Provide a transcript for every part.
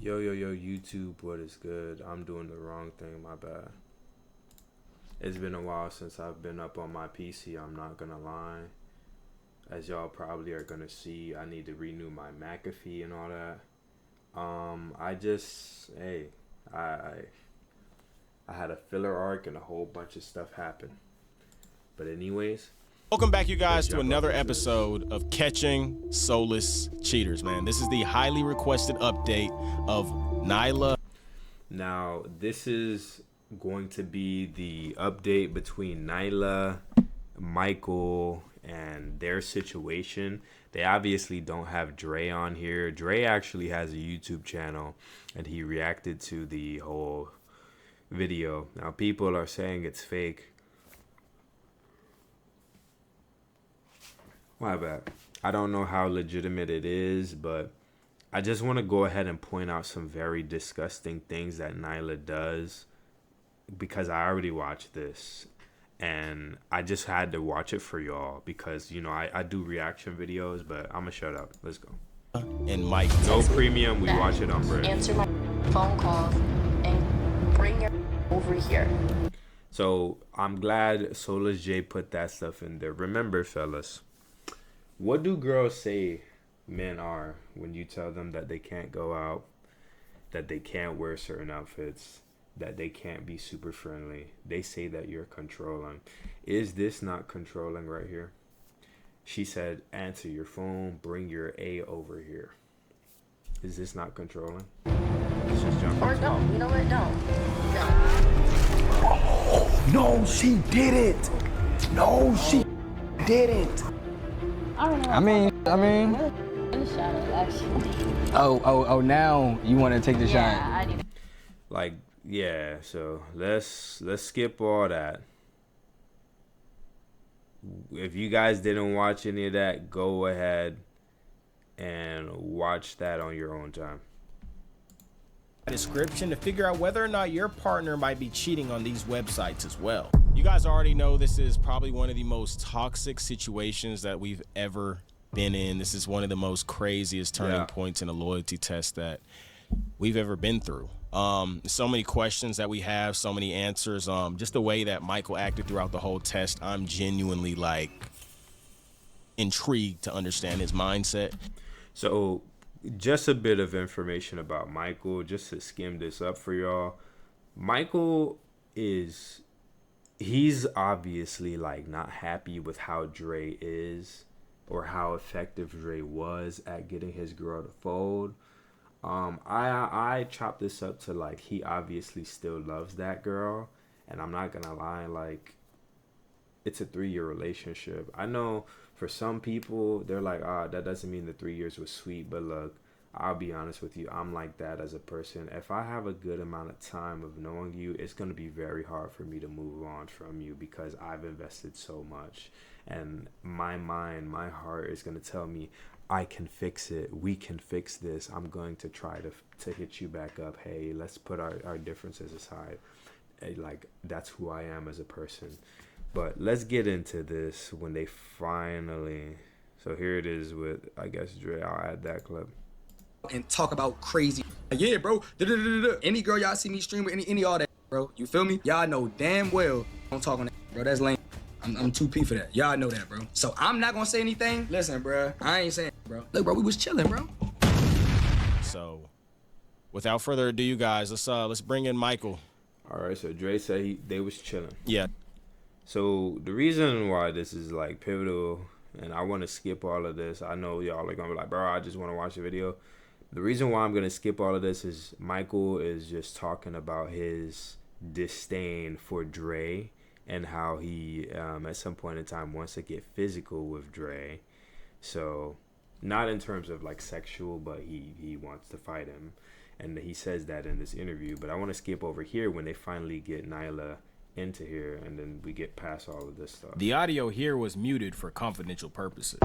Yo, YouTube, what is good? I'm doing the wrong thing, my bad. It's been a while since I've been up on my PC, I'm not gonna lie. As y'all probably are gonna see, I need to renew my McAfee and all that. I had a filler arc and a whole bunch of stuff happen. But anyways, welcome back, you guys, to another episode of Catching Soulless Cheaters, man. This is the highly requested update of Nyla. Now, this is going to be the update between Nyla, Michael, and their situation. They obviously don't have Dre on here. Dre actually has a YouTube channel, and he reacted to the whole video. Now, people are saying it's fake. My bad. I don't know how legitimate it is, but I just want to go ahead and point out some very disgusting things that Nyla does because I already watched this and I just had to watch it for y'all because, you know, I do reaction videos, but I'm going to shut up. Let's go. And Mike. No premium. We watch it on Brit. Answer my phone calls and bring your over here. So I'm glad Soulless Jay put that stuff in there. Remember, fellas, what do girls say men are when you tell them that they can't go out, that they can't wear certain outfits, that they can't be super friendly? They say that you're controlling. Is this not controlling right here? She said, answer your phone, bring your A over here. Is this not controlling? Let's just jump Or into no, it. you know what? No. No, she didn't. No, she didn't. I don't know. I mean. In the shadow, actually. Oh, now you want to take the Yeah, shine. I do. Like, yeah, so let's skip all that. If you guys didn't watch any of that, go ahead and watch that on your own time. Description to figure out whether or not your partner might be cheating on these websites as well. You guys already know this is probably one of the most toxic situations that we've ever been in. This is one of the most craziest turning points in a loyalty test that we've ever been through. So many questions that we have, so many answers. Just the way that Michael acted throughout the whole test, I'm genuinely like intrigued to understand his mindset. So just a bit of information about Michael, just to skim this up for y'all. Michael he's obviously like not happy with how Dre is or how effective Dre was at getting his girl to fold. I chopped this up to like he obviously still loves that girl, and I'm not gonna lie, like it's a 3-year relationship. I know for some people they're like, that doesn't mean the 3 years was sweet, but look, I'll be honest with you, I'm like that as a person. If I have a good amount of time of knowing you, it's gonna be very hard for me to move on from you because I've invested so much, and my mind, my heart is gonna tell me I can fix it. We can fix this. I'm going to try to hit you back up. Hey, let's put our differences aside. Like, that's who I am as a person. But let's get into this when they finally... So here it is with, I guess, Dre. I'll add that clip. And talk about crazy. Yeah, bro. Any girl y'all see me stream with, any all that, bro. You feel me? Y'all know damn well don't talk on that, bro. That's lame. I'm 2P for that. Y'all know that, bro. So I'm not gonna say anything. Listen, bro. I ain't saying, bro. Look, bro, we was chilling, bro. So without further ado, you guys, let's bring in Michael. All right, so Dre said they was chilling. Yeah. So the reason why this is like pivotal, and I want to skip all of this, I know y'all are gonna be like, bro, I just want to watch the video. The reason why I'm gonna skip all of this is Michael is just talking about his disdain for Dre and how he at some point in time wants to get physical with Dre. So not in terms of like sexual, but he wants to fight him, and he says that in this interview. But I want to skip over here when they finally get Nyla into here, and then we get past all of this stuff. The audio here was muted for confidential purposes.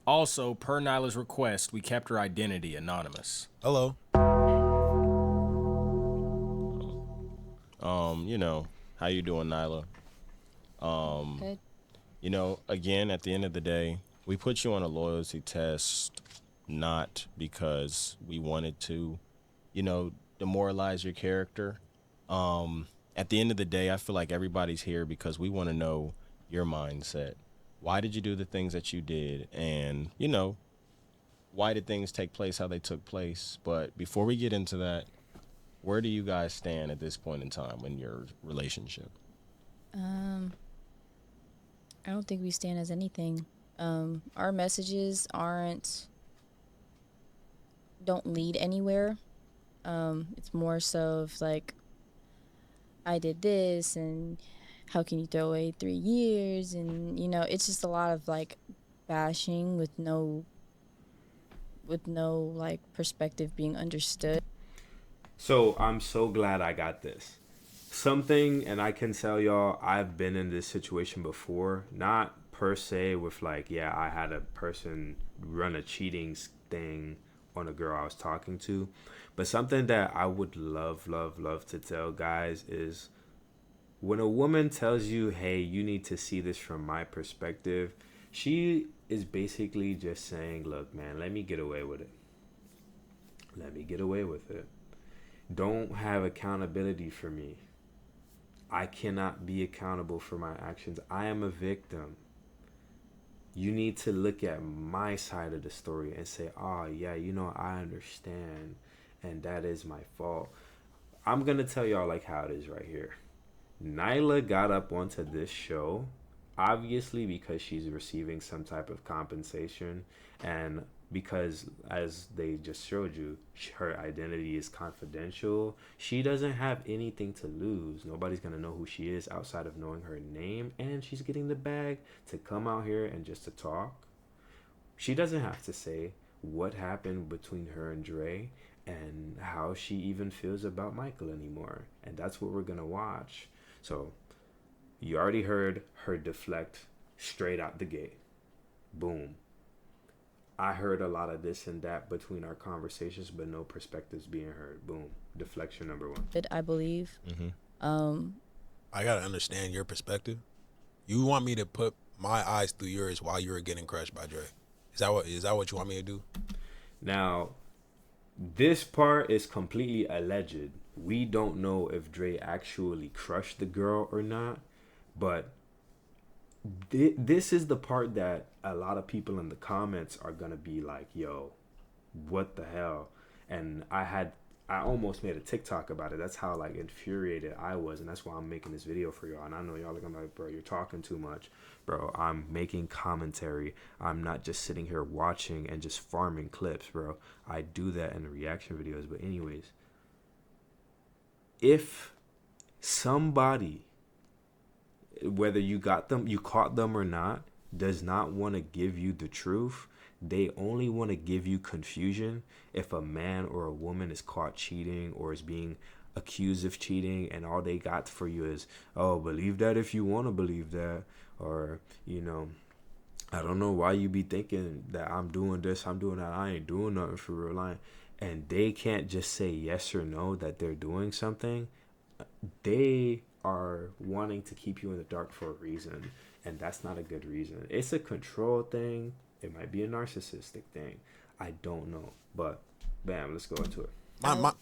Also, per Nyla's request, we kept her identity anonymous. Hello. You know, how you doing, Nyla? Good. You know, again, at the end of the day, We put you on a loyalty test not because we wanted to, demoralize your character. At the end of the day, I feel like everybody's here because we want to know your mindset. Why did you do the things that you did? And, why did things take place how they took place? But before we get into that, where do you guys stand at this point in time in your relationship? I don't think we stand as anything. Our messages don't lead anywhere. It's more so of like, I did this and how can you throw away 3 years? And, it's just a lot of like bashing with no like perspective being understood. So I'm so glad I got this. Something, and I can tell y'all, I've been in this situation before. Not per se with like, yeah, I had a person run a cheating thing on a girl I was talking to. But something that I would love to tell guys is when a woman tells you, hey, you need to see this from my perspective, she is basically just saying, look, man, let me get away with it. Let me get away with it. Don't have accountability for me. I cannot be accountable for my actions. I am a victim. You need to look at my side of the story and say, oh, yeah, I understand. And that is my fault. I'm going to tell y'all like how it is right here. Nyla got up onto this show, obviously because she's receiving some type of compensation. And because, as they just showed you, her identity is confidential. She doesn't have anything to lose. Nobody's going to know who she is outside of knowing her name. And she's getting the bag to come out here and just to talk. She doesn't have to say what happened between her and Dre and how she even feels about Michael anymore. And that's what we're going to watch. So you already heard her deflect straight out the gate. Boom. I heard a lot of this and that between our conversations, but no perspectives being heard. Boom. Deflection number one. I believe. Mm-hmm. I gotta understand your perspective. You want me to put my eyes through yours while you were getting crushed by Dre? Is that what you want me to do? Now, this part is completely alleged. We don't know if Dre actually crushed the girl or not, but this is the part that a lot of people in the comments are gonna be like, yo, what the hell? And I almost made a TikTok about it. That's how like infuriated I was, and that's why I'm making this video for y'all. And I know y'all are gonna be like, bro, you're talking too much. Bro, I'm making commentary. I'm not just sitting here watching and just farming clips, bro. I do that in the reaction videos. But anyways, if somebody, whether you caught them or not, does not want to give you the truth, they only want to give you confusion. If a man or a woman is caught cheating or is being accused of cheating, and all they got for you is, oh, believe that if you want to believe that, or I don't know why you be thinking that I'm doing this, I'm doing that, I ain't doing nothing for real life. And they can't just say yes or no that they're doing something. They are wanting to keep you in the dark for a reason, and that's not a good reason. It's a control thing. It might be a narcissistic thing. I don't know, but bam, let's go into it. My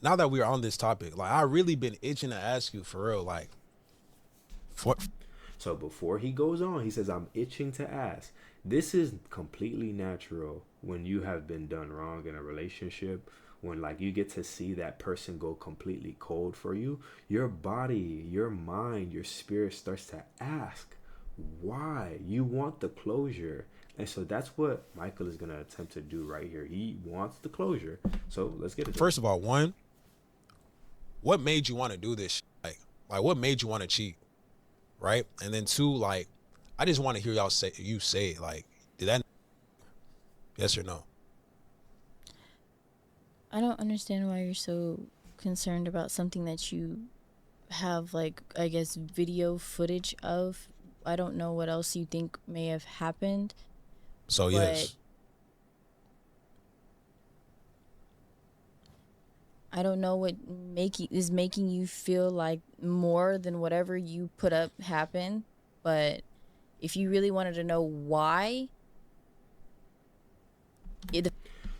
now that we're on this topic, like I really been itching to ask you for real, like, So before he goes on, he says, I'm itching to ask. This is completely natural when you have been done wrong in a relationship. When like you get to see that person go completely cold for you, your body, your mind, your spirit starts to ask why. You want the closure. And so that's what Michael is going to attempt to do right here. He wants the closure. So let's get it. First of all, one, what made you want to do this? Like what made you want to cheat? Right? And then two, like, I just want to hear y'all say it. Like, did that? Yes or no? I don't understand why you're so concerned about something that you have, like, I guess, video footage of. I don't know what else you think may have happened. So, yes. I don't know what is making you feel like more than whatever you put up happened, but If you really wanted to know why,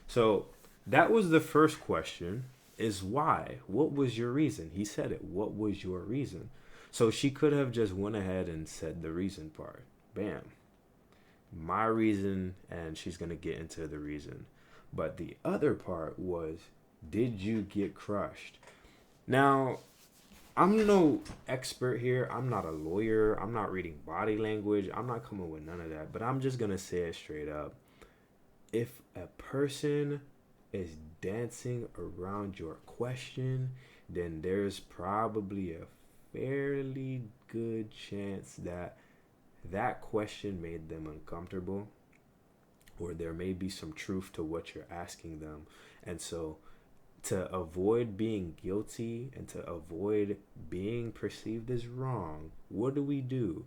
So that was the first question, is why? What was your reason? He said it. What was your reason? So she could have just went ahead and said the reason part. Bam. My reason, and she's going to get into the reason. But the other part was, did you get crushed? Now, I'm no expert here. I'm not a lawyer. I'm not reading body language. I'm not coming with none of that. But I'm just going to say it straight up. If a person is dancing around your question, then there's probably a fairly good chance that that question made them uncomfortable, or there may be some truth to what you're asking them. And so to avoid being guilty and to avoid being perceived as wrong, what do?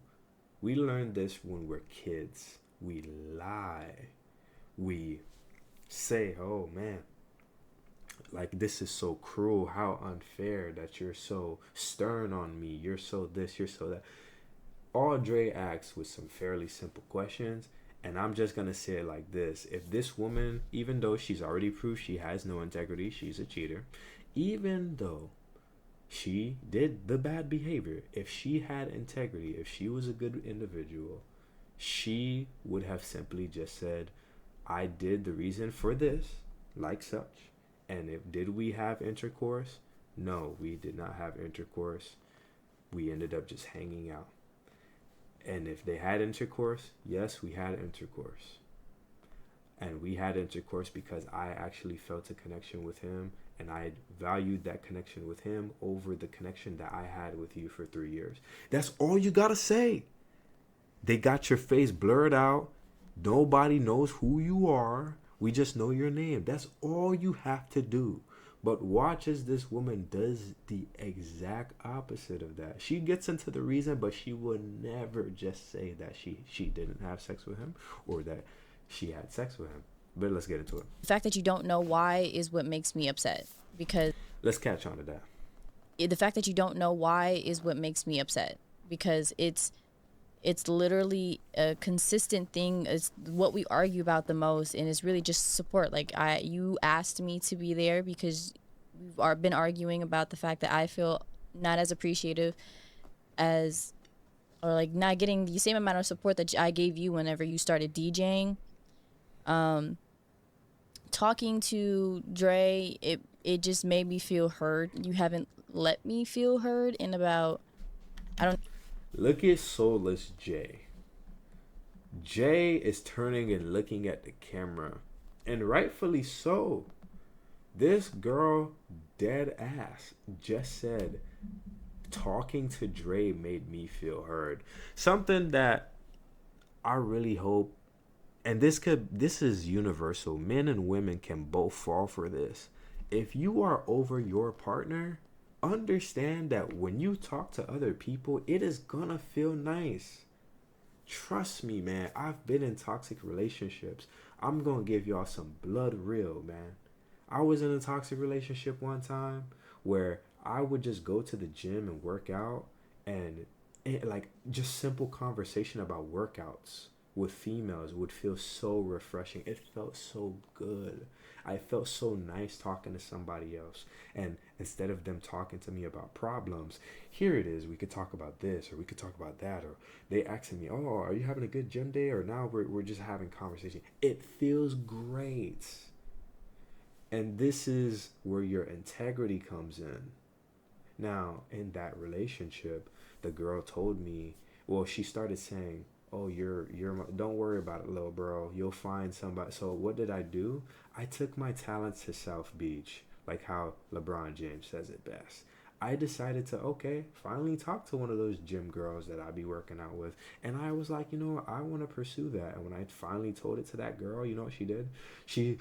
We learn this when we're kids. We lie. We say, oh man, like, this is so cruel, how unfair that you're so stern on me, you're so this, you're so that. All Dre asks was some fairly simple questions, and I'm just gonna say it like this. If this woman, even though she's already proved she has no integrity, she's a cheater, even though she did the bad behavior, if she had integrity, if she was a good individual, she would have simply just said, I did the reason for this, like such. And if did we have intercourse? No, we did not have intercourse. We ended up just hanging out. And if they had intercourse, yes, we had intercourse. And we had intercourse because I actually felt a connection with him, and I valued that connection with him over the connection that I had with you for 3 years. That's all you gotta say. They got your face blurred out. Nobody knows who you are. We just know your name. That's all you have to do. But watch as this woman does the exact opposite of that. She gets into the reason, but she would never just say that she didn't have sex with him or that she had sex with him. But let's get into it. the fact that you don't know why is what makes me upset. Because Let's catch on to that. the fact that you don't know why is what makes me upset. Because it's literally a consistent thing. It's what we argue about the most, and it's really just support. Like, you asked me to be there because we've been arguing about the fact that I feel not as appreciative as, or like not getting the same amount of support that I gave you whenever you started DJing. Talking to Dre, it just made me feel heard. You haven't let me feel heard in about, I don't. Look at Soulless Jay. Jay is turning and looking at the camera, and rightfully so. This girl, dead ass, just said, talking to Dre made me feel heard. Something that I really hope, and this is universal. Men and women can both fall for this. If you are over your partner, understand that when you talk to other people, it is gonna feel nice. Trust me, man. I've been in toxic relationships. I'm gonna give y'all some blood real, man. I was in a toxic relationship one time where I would just go to the gym and work out, and like, just simple conversation about workouts with females would feel so refreshing. It felt so good. I felt so nice talking to somebody else. And instead of them talking to me about problems, here it is. We could talk about this, or we could talk about that. Or they asking me, oh, are you having a good gym day? Or now we're just having conversation. It feels great. And this is where your integrity comes in. Now, in that relationship, the girl told me, well, she started saying, oh, don't worry about it, little bro. You'll find somebody. So what did I do? I took my talents to South Beach, like how LeBron James says it best. I decided to, finally talk to one of those gym girls that I be working out with. And I was like, I want to pursue that. And when I finally told it to that girl, you know what she did? She,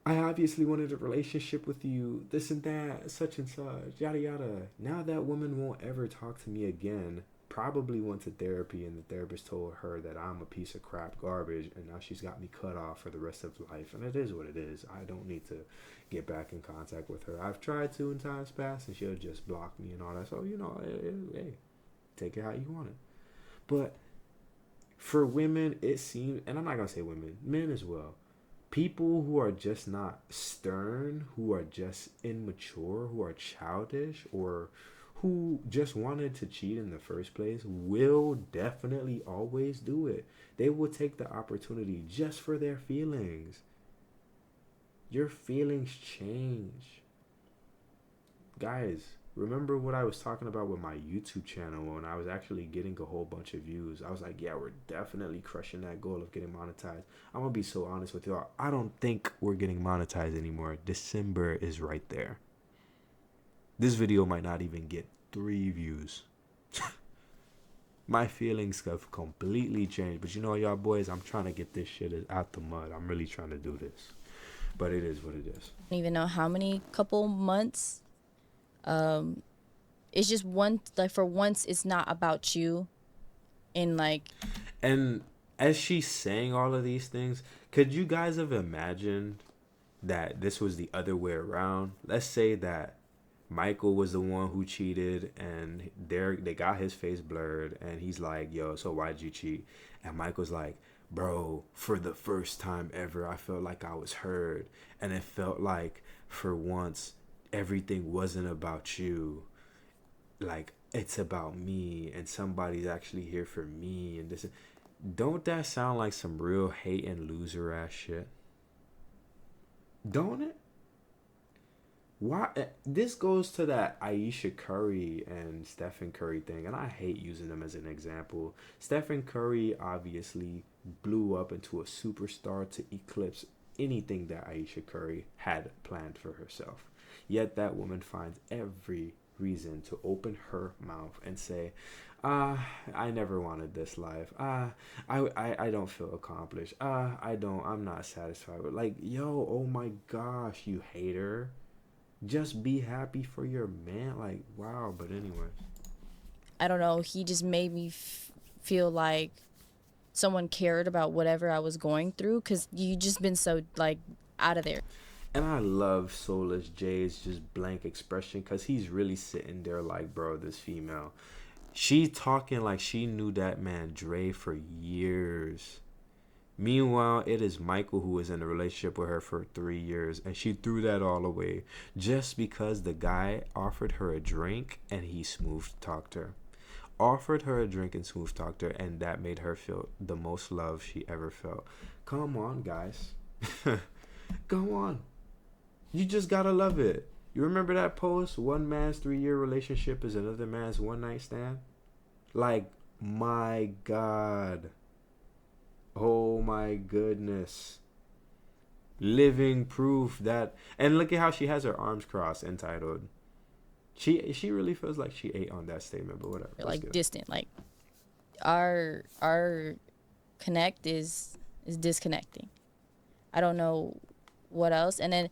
I obviously wanted a relationship with you, this and that, such and such, yada, yada. Now that woman won't ever talk to me again. Probably went to therapy, and the therapist told her that I'm a piece of crap garbage, and now she's got me cut off for the rest of life. And it is what it is. I don't need to get back in contact with her. I've tried to in times past, and she'll just block me and all that. So, hey, take it how you want it. But For women, it seems, and I'm not gonna say women, men as well. People who are just not stern, who are just immature, who are childish, or who just wanted to cheat in the first place will definitely always do it. They will take the opportunity just for their feelings. Your feelings change. Guys, remember what I was talking about with my YouTube channel when I was actually getting a whole bunch of views? I was like, yeah, we're definitely crushing that goal of getting monetized. I'm going to be so honest with y'all. I don't think we're getting monetized anymore. December is right there. This video might not even get 3 views. My feelings have completely changed. But you know, y'all boys, I'm trying to get this shit out the mud. I'm really trying to do this. But it is what it is. I don't even know how many couple months. It's just one, like, for once it's not about you. And as she's saying all of these things, could you guys have imagined that this was the other way around? Let's say that Michael was the one who cheated, and they got his face blurred, and he's like, yo, so why'd you cheat? And Michael's like, bro, for the first time ever, I felt like I was heard, and it felt like for once everything wasn't about you. Like, it's about me, and somebody's actually here for me, and this. Don't that sound like some real hate and loser ass shit? Don't it? Why? This goes to that Aisha Curry and Stephen Curry thing, and I hate using them as an example. Stephen Curry obviously blew up into a superstar to eclipse anything that Aisha Curry had planned for herself. Yet that woman finds every reason to open her mouth and say, I never wanted this life. I don't feel accomplished. I'm not satisfied with, like, yo, oh my gosh, you hater. Just be happy for your man. Like, wow. But anyway, I don't know. He just made me feel like someone cared about whatever I was going through, because you just been so, like, out of there. and I love Soulless Jay's just blank expression, because he's really sitting there like, bro, this female, she talking like she knew that man Dre for years. Meanwhile, it is Michael who was in a relationship with her for 3 years, and she threw that all away just because the guy offered her a drink and he smooth talked her. Offered her a drink and smooth talked her, and that made her feel the most love she ever felt. Come on, guys. Go on. You just gotta love it. You remember that post? One man's 3-year relationship is another man's one night stand? Like, my God. Oh my goodness. Living proof that, and look at how she has her arms crossed, entitled. She really feels like she ate on that statement, but whatever. Like, distant. Like, our connect is disconnecting. I don't know what else. And then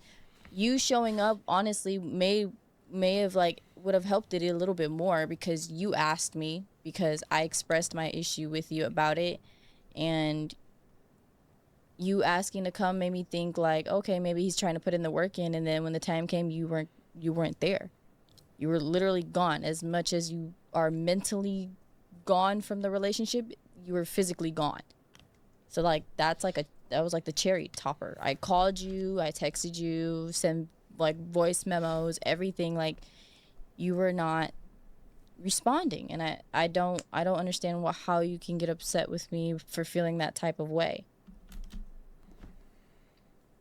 you showing up honestly may have, like, would have helped it a little bit more, because you asked me, because I expressed my issue with you about it. And you asking to come made me think, like, okay, maybe he's trying to put in the work in, and then when the time came, you weren't there. You were literally gone. As much as you are mentally gone from the relationship, you were physically gone. So, like, that was like the cherry topper. I called you, I texted you, sent, like, voice memos, everything. Like, you were not responding, and I don't understand how you can get upset with me for feeling that type of way.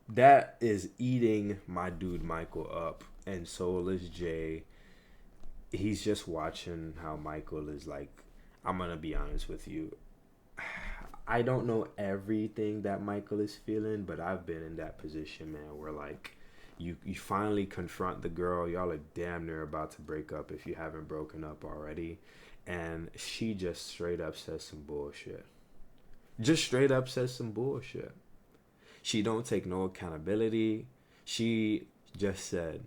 That is eating my dude Michael up. And Soulless Jay, he's just watching how Michael is, like, I'm gonna be honest with you, I don't know everything that Michael is feeling, but I've been in that position, man, where, like, you finally confront the girl, y'all are damn near about to break up if you haven't broken up already, and she just straight up says some bullshit. Just straight up says some bullshit. She don't take no accountability. She just said,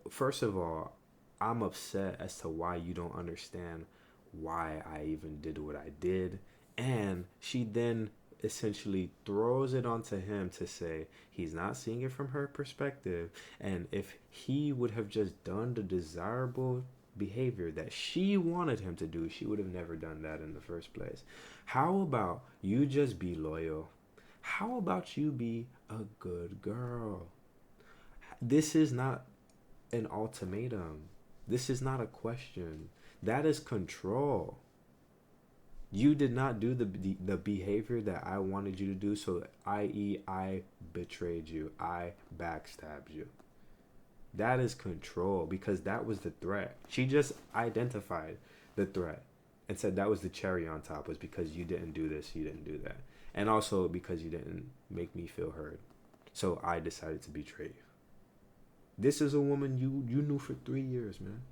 first of all, I'm upset as to why you don't understand why I even did what I did. And she then essentially throws it onto him to say he's not seeing it from her perspective. And if he would have just done the desirable behavior that she wanted him to do, she would have never done that in the first place. How about you just be loyal? How about you be a good girl? This is not an ultimatum. This is not a question. That is control. You did not do the behavior that I wanted you to do, so i.e. I betrayed you. I backstabbed you. That is control, because that was the threat. She just identified the threat and said that was the cherry on top, was because you didn't do this, you didn't do that. And also because you didn't make me feel heard. So I decided to betray you. This is a woman you knew for 3 years, man.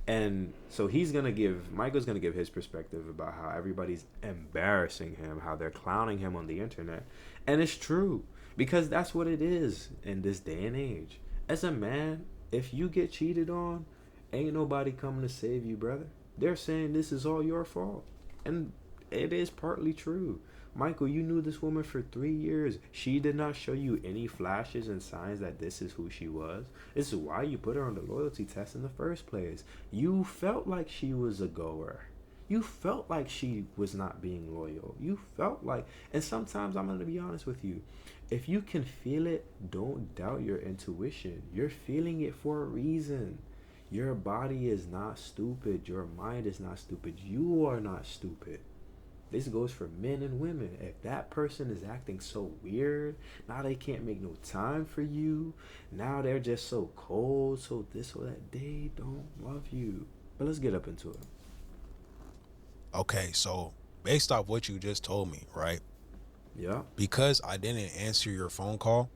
And so Michael's going to give his perspective about how everybody's embarrassing him, how they're clowning him on the internet. And it's true, because that's what it is in this day and age. As a man, if you get cheated on, ain't nobody coming to save you, brother. They're saying this is all your fault. And it is partly true. Michael, you knew this woman for 3 years. She did not show you any flashes and signs that this is who she was. This is why you put her on the loyalty test in the first place. You felt like she was a goer. You felt like she was not being loyal. You felt like, and sometimes I'm going to be honest with you. If you can feel it, don't doubt your intuition. You're feeling it for a reason. Your body is not stupid. Your mind is not stupid. You are not stupid. This goes for men and women. If that person is acting so weird, now they can't make no time for you. Now they're just so cold, so this or that. They don't love you. But let's get up into it. Okay, so based off what you just told me, right? Yeah. Because I didn't answer your phone call,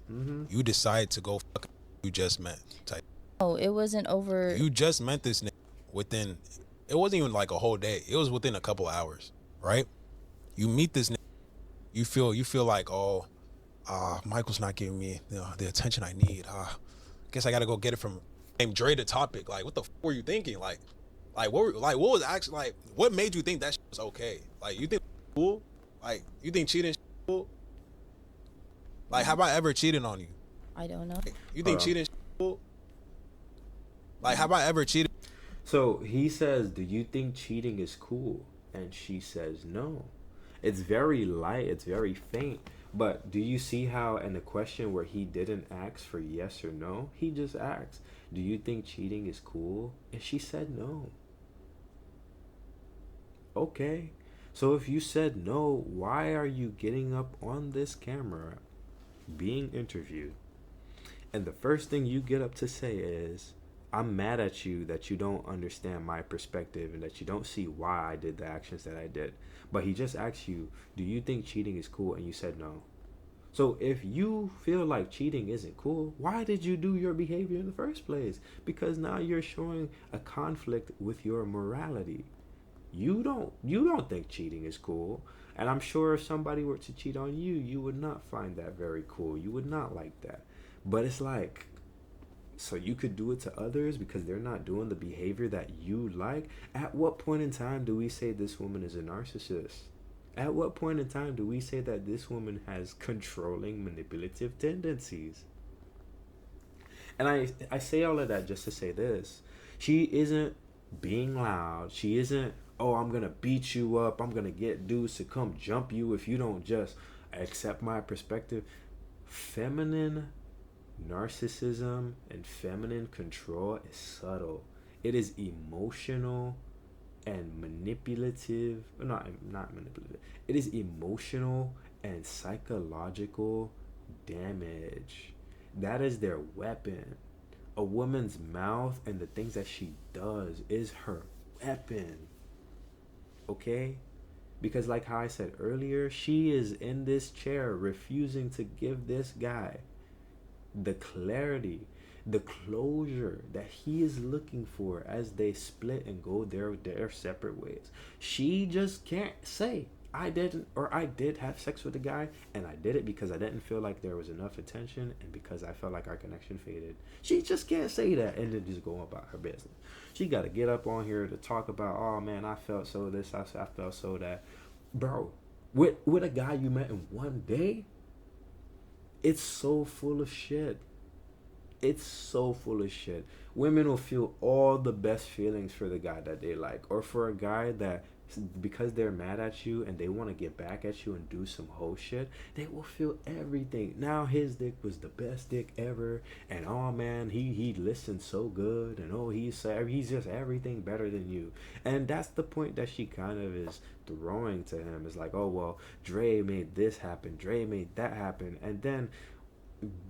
you decide to go fuck you just met type. Oh, it wasn't over. You just met this nigga within, it wasn't even like a whole day. It was within a couple hours, right? You meet this nigga, you feel like, oh, Michael's not giving me the attention I need. Guess I gotta go get it from named Dre the Topic. Like, what the fuck were you thinking? Like what was actually, like, what made you think that shit was okay? Like, you think cool? Like, you think cheating cool? Like, have I ever cheated on you? I don't know. Like, you think cheating cool? Like, have I ever cheated? So he says, do you think cheating is cool? And she says no. It's very light, it's very faint. But do you see how in the question where he didn't ask for yes or no, he just asked, do you think cheating is cool? And she said no. Okay. So if you said no, why are you getting up on this camera being interviewed? And the first thing you get up to say is, I'm mad at you that you don't understand my perspective and that you don't see why I did the actions that I did. But he just asked you, do you think cheating is cool? And you said no. So if you feel like cheating isn't cool, why did you do your behavior in the first place? Because now you're showing a conflict with your morality. You don't think cheating is cool. And I'm sure if somebody were to cheat on you, you would not find that very cool. You would not like that. But it's like, so you could do it to others because they're not doing the behavior that you like? At what point in time do we say this woman is a narcissist? At what point in time do we say that this woman has controlling, manipulative tendencies? And I say all of that just to say this. She isn't being loud. She isn't, oh, I'm going to beat you up. I'm going to get dudes to come jump you if you don't just accept my perspective. Feminine narcissism and feminine control is subtle. It is emotional and manipulative. Not manipulative. It is emotional and psychological damage. That is their weapon. A woman's mouth and the things that she does is her weapon. Okay? Because like how I said earlier, she is in this chair refusing to give this guy the clarity, the closure that he is looking for as they split and go their separate ways. She just can't say, I didn't, or I did have sex with a guy and I did it because I didn't feel like there was enough attention and because I felt like our connection faded. She just can't say that and then just go about her business. She got to get up on here to talk about, oh man, I felt so this, I felt so that. Bro, with a guy you met in one day, it's so full of shit. It's so full of shit. Women will feel all the best feelings for the guy that they like, or for a guy that, because they're mad at you and they want to get back at you and do some whole shit, they will feel everything. Now his dick was the best dick ever, and oh man, he listened so good, and oh he's just everything better than you. And that's the point that she kind of is throwing to him. It's like, oh well, Dre made this happen, Dre made that happen. And then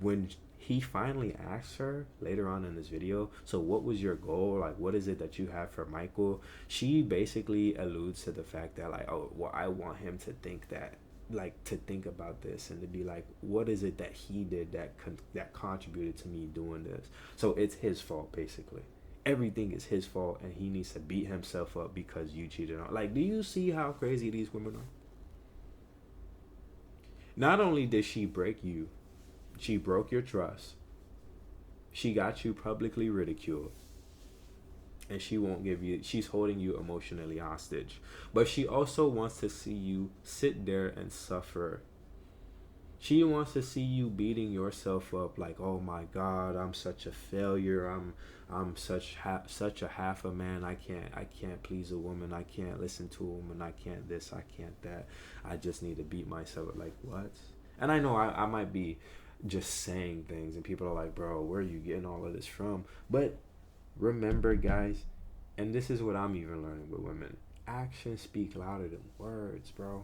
when he finally asks her later on in this video, so what was your goal, like what is it that you have for Michael, she basically alludes to the fact that like, oh well, I want him to think that, like to think about this and to be like, what is it that he did that contributed to me doing this. So it's his fault basically. Everything is his fault, and he needs to beat himself up because you cheated on. Like, do you see how crazy these women are? Not only did she break you, she broke your trust. She got you publicly ridiculed. And she won't give you, she's holding you emotionally hostage. But she also wants to see you sit there and suffer. She wants to see you beating yourself up like, oh my God, I'm such a failure. I'm such a half a man. I can't please a woman. I can't listen to a woman. I can't this. I can't that. I just need to beat myself. Like what? And I know I might be just saying things, and people are like, bro, where are you getting all of this from? But remember, guys, and this is what I'm even learning with women: actions speak louder than words, bro.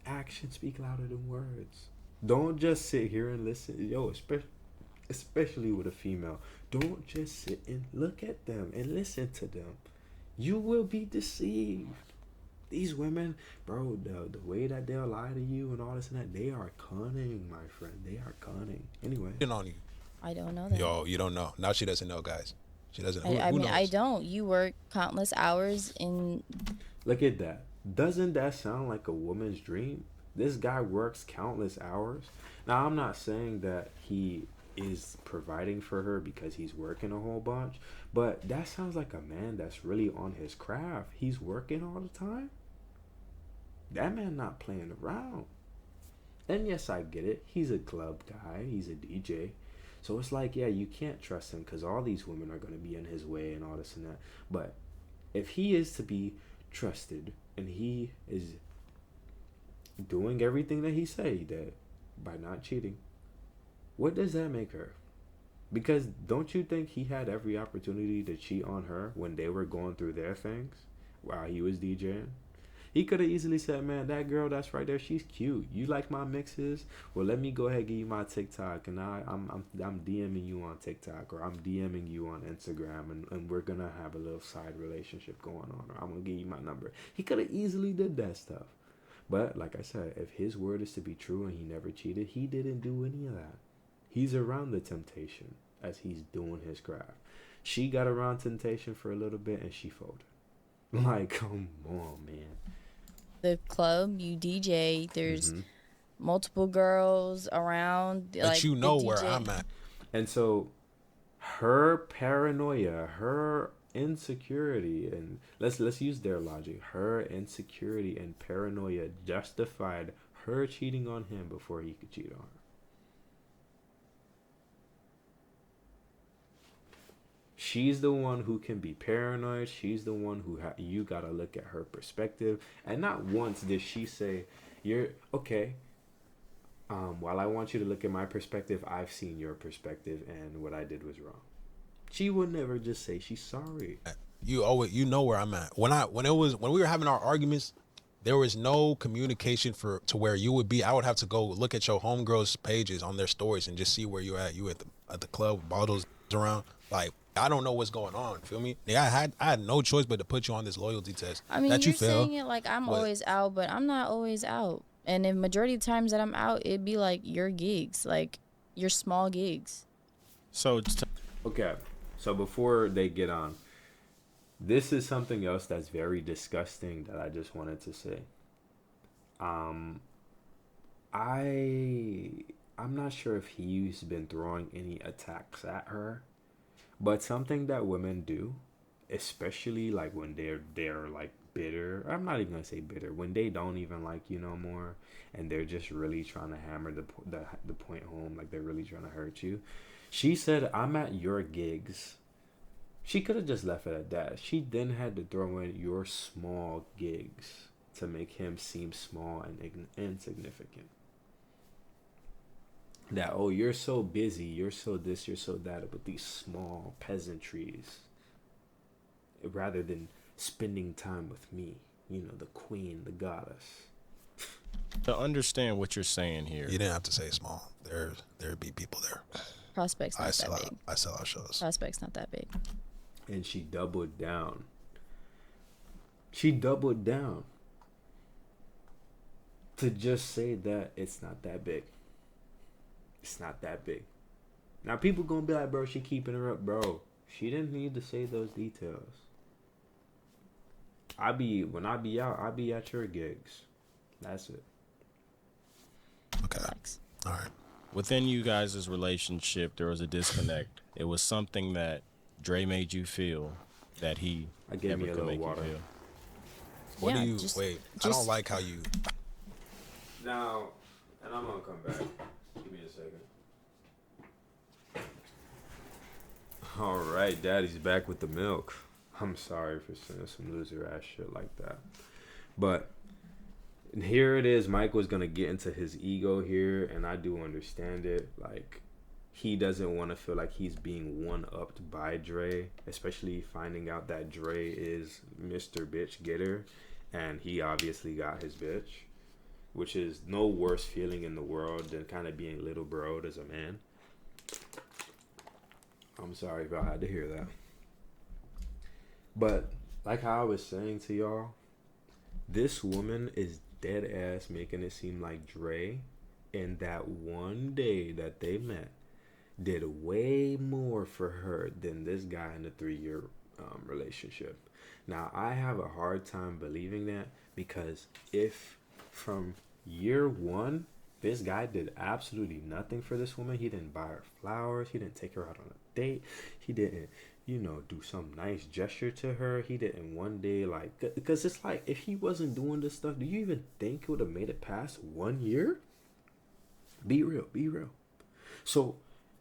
Actions speak louder than words. Don't just sit here and listen. Yo, especially with a female, don't just sit and look at them and listen to them. You will be deceived. These women, bro, the way that they'll lie to you and all this and that, they are cunning, my friend. They are cunning. Anyway. On you. I don't know that. Yo, you don't know. Now she doesn't know, guys. She doesn't. I mean, knows? I don't. You work countless hours in. Look at that. Doesn't that sound like a woman's dream? This guy works countless hours. Now, I'm not saying that he is providing for her because he's working a whole bunch, but that sounds like a man that's really on his craft. He's working all the time. That man not playing around. And yes, I get it. He's a club guy. He's a DJ. So it's like, yeah, you can't trust him because all these women are going to be in his way and all this and that. But if he is to be trusted and he is doing everything that he said he did by not cheating, what does that make her? Because don't you think he had every opportunity to cheat on her when they were going through their things while he was DJing? He could have easily said, man, that girl that's right there, she's cute. You like my mixes? Well, let me go ahead and give you my TikTok, and I'm DMing you on TikTok, or I'm DMing you on Instagram, and we're going to have a little side relationship going on, or I'm going to give you my number. He could have easily did that stuff. But like I said, if his word is to be true and he never cheated, he didn't do any of that. He's around the temptation as he's doing his craft. She got around temptation for a little bit and she folded. Like, come on, man. The club, you DJ, there's multiple girls around. But like, you know the where DJ. I'm at. And so her paranoia, her insecurity, and let's use their logic. Her insecurity and paranoia justified her cheating on him before he could cheat on her. She's the one who can be paranoid. She's the one who you gotta look at her perspective. And not once did she say, "You're okay. While I want you to look at my perspective, I've seen your perspective, and what I did was wrong." She would never just say she's sorry. You know where I'm at. When we were having our arguments, there was no communication to where you would be. I would have to go look at your homegirls' pages on their stories and just see where you at. You at the club with bottles around. Like, I don't know what's going on. Feel me? Yeah, I had no choice but to put you on this loyalty test. I mean, that you're you fail. saying it like I'm always out, but I'm not always out. And the majority of times that I'm out, it'd be like your gigs, like your small gigs. So, Okay, so before they get on, this is something else that's very disgusting that I just wanted to say. I'm not sure if he's been throwing any attacks at her, but something that women do, especially like when they're like bitter. I'm not even gonna say bitter. When they don't even like you no more, and they're just really trying to hammer the point home, like they're really trying to hurt you. She said, I'm at your gigs. She could have just left it at that. She then had to throw in your small gigs to make him seem small and insignificant. That, oh, you're so busy, you're so this, you're so that, with these small peasantries, rather than spending time with me, you know, the queen, the goddess. To understand what you're saying here, You didn't have to say small. There'd be people there. Prospect's not that big. I sell out shows. Prospect's not that big. And she doubled down. She doubled down to just say that it's not that big. It's not that big. Now people gonna be like, bro, she keeping her up, bro. She didn't need to say those details. When I be out, I be at your gigs. That's it. Okay. Relax. All right. within you guys' relationship, there was a disconnect. It was something that Dre made you feel that he I gave never me a could little make water. you feel. What Yeah, do you just- wait? I just- don't like how you. Now, and I'm gonna come back. Give me a second. All right, Daddy's back with the milk. I'm sorry for saying some loser ass shit like that, but here it is. Michael's gonna get into his ego here, and I do understand it. Like, he doesn't want to feel like he's being one-upped by Dre, especially finding out that Dre is Mr. Bitch Getter, and he obviously got his bitch, which is no worse feeling in the world than kind of being little broed as a man. I'm sorry if y'all had to hear that. But like how I was saying to y'all, this woman is dead ass making it seem like Dre, in that one day that they met, did way more for her than this guy in a 3-year relationship. Now, I have a hard time believing that, because if from year one, this guy did absolutely nothing for this woman, he didn't buy her flowers, he didn't take her out on a date, he didn't, do some nice gesture to her, he didn't one day, like, because it's like, if he wasn't doing this stuff, do you even think it would have made it past 1 year? Be real, be real. So,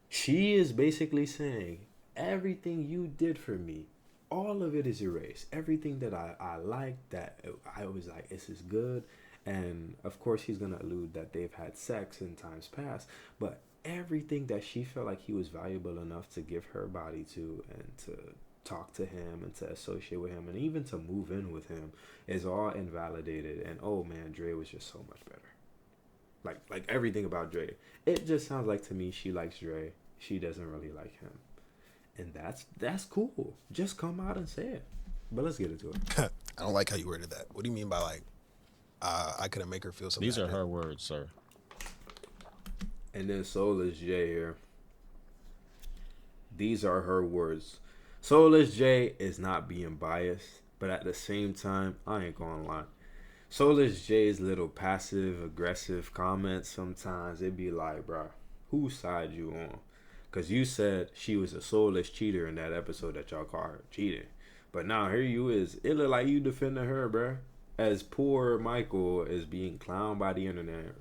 she is basically saying, everything you did for me, all of it is erased. Everything that I liked, that I was like, this is good. And of course, he's going to allude that they've had sex in times past. But everything that she felt like he was valuable enough to give her body to, and to talk to him, and to associate with him, and even to move in with him, is all invalidated. And oh man, Dre was just so much better. Like everything about Dre. It just sounds like to me she likes Dre. She doesn't really like him. And that's cool. Just come out and say it. But let's get into it. I don't like how you worded that. What do you mean by, like, I couldn't make her feel so These bad? are her words, sir. And then Soulless Jay here. These are her words. Soulless Jay is not being biased, but at the same time, I ain't gonna lie. Soulless Jay's little passive aggressive comments sometimes, it be like, bruh, whose side you on? Because you said she was a soulless cheater in that episode that y'all call her cheating. But now here you is. It look like you defending her, bruh. As poor Michael is being clowned by the internet,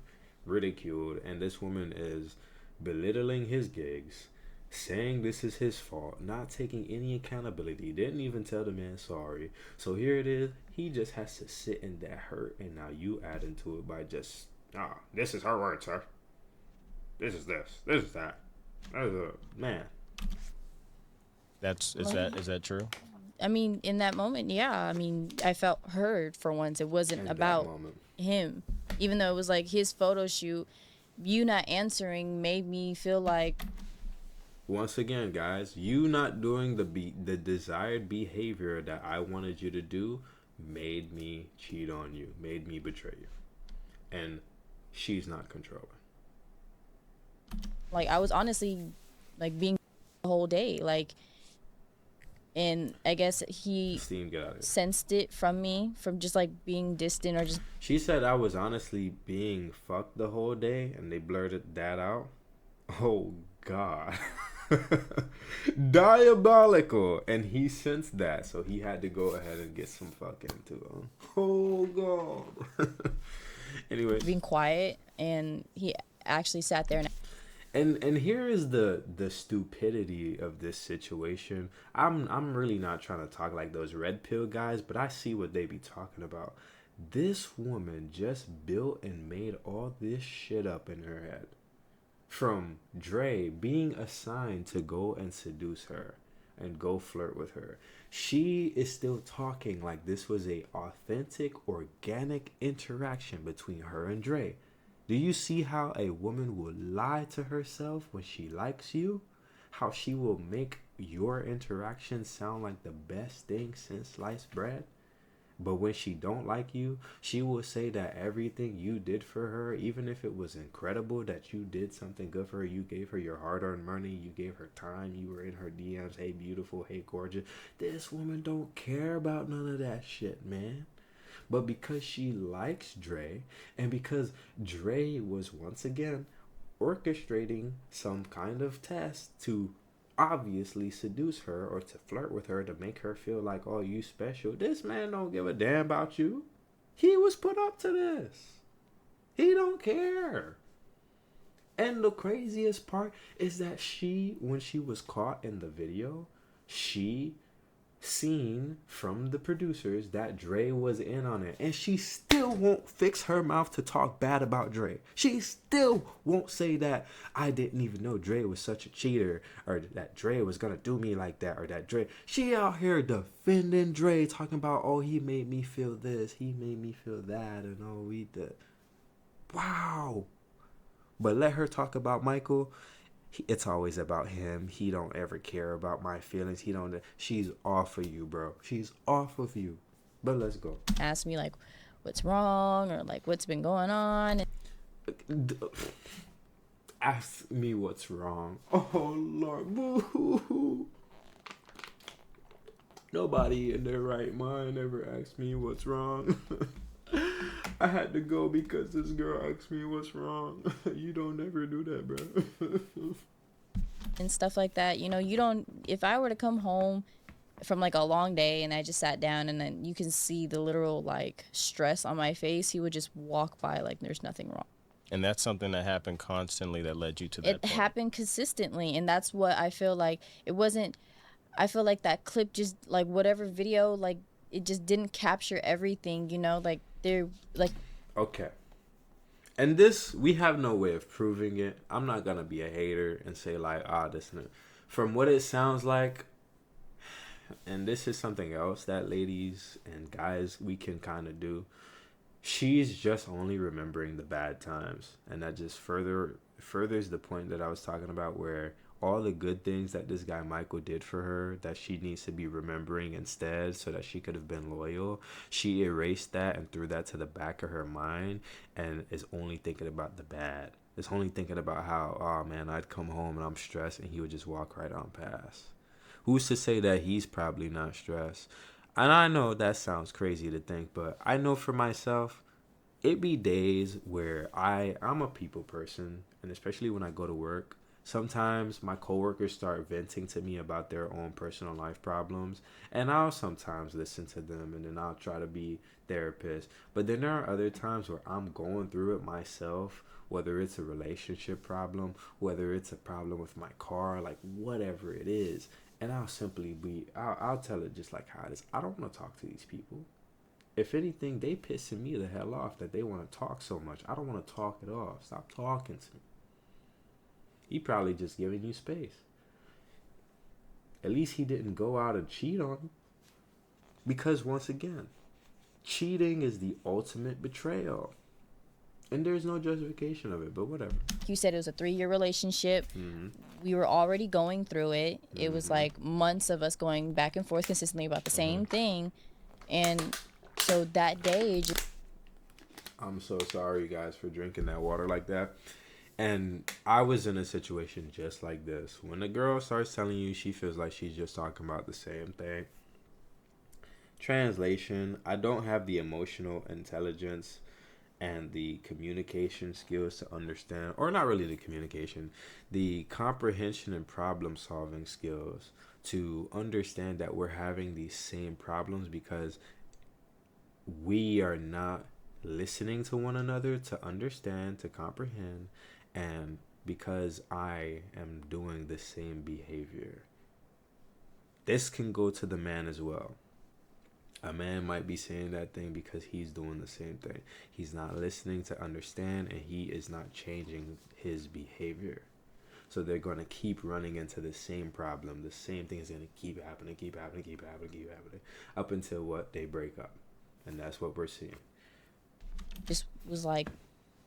ridiculed, and this woman is belittling his gigs, saying this is his fault, not taking any accountability, didn't even tell the man sorry. So here it is, he just has to sit in that hurt, and now you add into it by just, this is her word, sir. This is this is that. That is a man. Is that true? I mean, in that moment, yeah. I mean, I felt heard for once. It wasn't In that about moment. him. Even though it was like his photo shoot, you not answering made me feel like, Once again, guys, you not doing the desired behavior that I wanted you to do made me cheat on you, made me betray you. And she's not controlling. like I was honestly like being the whole day. Like, and I guess he Steam, get out of here. sensed it from me, from just like being distant or just She said I was honestly being fucked the whole day, and they blurted that out. Oh, God. Diabolical. And he sensed that, so he had to go ahead and get some fucking to him. Oh, God. Anyways. being quiet, and he actually sat there and And here is the stupidity of this situation. I'm really not trying to talk like those red pill guys, but I see what they be talking about. This woman just built and made all this shit up in her head. From Dre being assigned to go and seduce her and go flirt with her. She is still talking like this was a authentic, organic interaction between her and Dre. Do you see how a woman will lie to herself when she likes you? How she will make your interaction sound like the best thing since sliced bread? But when she don't like you, she will say that everything you did for her, even if it was incredible that you did something good for her, you gave her your hard-earned money, you gave her time, you were in her DMs, hey beautiful, hey gorgeous. This woman don't care about none of that shit, man. But because she likes Dre, and because Dre was once again orchestrating some kind of test to obviously seduce her or to flirt with her to make her feel like, oh, you special. This man don't give a damn about you. He was put up to this. He don't care. And the craziest part is that she, when she was caught in the video, she seen from the producers that Dre was in on it, and she still won't fix her mouth to talk bad about Dre. She still won't say that I didn't even know Dre was such a cheater, or that Dre was gonna do me like that, or that Dre. She out here defending Dre, talking about, oh, he made me feel this, he made me feel that, and oh, we did. Wow. But let her talk about Michael. It's always about him. He don't ever care about my feelings. He don't. She's off of you, bro. She's off of you. But let's go. Ask me like, what's wrong, or like what's been going on. Ask me what's wrong. Oh Lord, boo. Nobody in their right mind ever asked me what's wrong. I had to go because this girl asked me what's wrong. You don't ever do that, bro. And stuff like that. You know, you don't, if I were to come home from like a long day and I just sat down and then you can see the literal like stress on my face, he would just walk by like there's nothing wrong. And that's something that happened constantly that led you to that It point. happened consistently, and that's what I feel like. It wasn't, I feel like that clip just like whatever video, like it just didn't capture everything, you know, like they're like. Okay. And this, we have no way of proving it. I'm not going to be a hater and say like, this. From what it sounds like, and this is something else that ladies and guys, we can kind of do. She's just only remembering the bad times. And that just furthers the point that I was talking about, where all the good things that this guy Michael did for her that she needs to be remembering instead so that she could have been loyal, she erased that and threw that to the back of her mind and is only thinking about the bad. Is only thinking about how, oh man, I'd come home and I'm stressed, and he would just walk right on past. Who's to say that he's probably not stressed? And I know that sounds crazy to think, but I know for myself, it be days where I'm a people person, and especially when I go to work, sometimes my coworkers start venting to me about their own personal life problems, and I'll sometimes listen to them, and then I'll try to be therapist. But then there are other times where I'm going through it myself, whether it's a relationship problem, whether it's a problem with my car, like whatever it is, and I'll tell it just like how it is. I don't want to talk to these people. If anything, they pissing me the hell off that they want to talk so much. I don't want to talk it off. Stop talking to me. He probably just giving you space. At least he didn't go out and cheat on you. Because once again, cheating is the ultimate betrayal. And there's no justification of it, but whatever. You said it was a 3-year relationship. Mm-hmm. We were already going through it. It was like months of us going back and forth consistently about the same thing. And so that day... I'm so sorry, you guys, for drinking that water like that. And I was in a situation just like this. When a girl starts telling you she feels like she's just talking about the same thing. Translation, I don't have the emotional intelligence and the communication skills to understand, or not really the communication, the comprehension and problem solving skills to understand that we're having these same problems because we are not listening to one another to understand, to comprehend, and because I am doing the same behavior. This can go to the man as well. A man might be saying that thing because he's doing the same thing. He's not listening to understand, and he is not changing his behavior. So they're going to keep running into the same problem. The same thing is going to keep happening, up until what? They break up. And that's what we're seeing. Just was like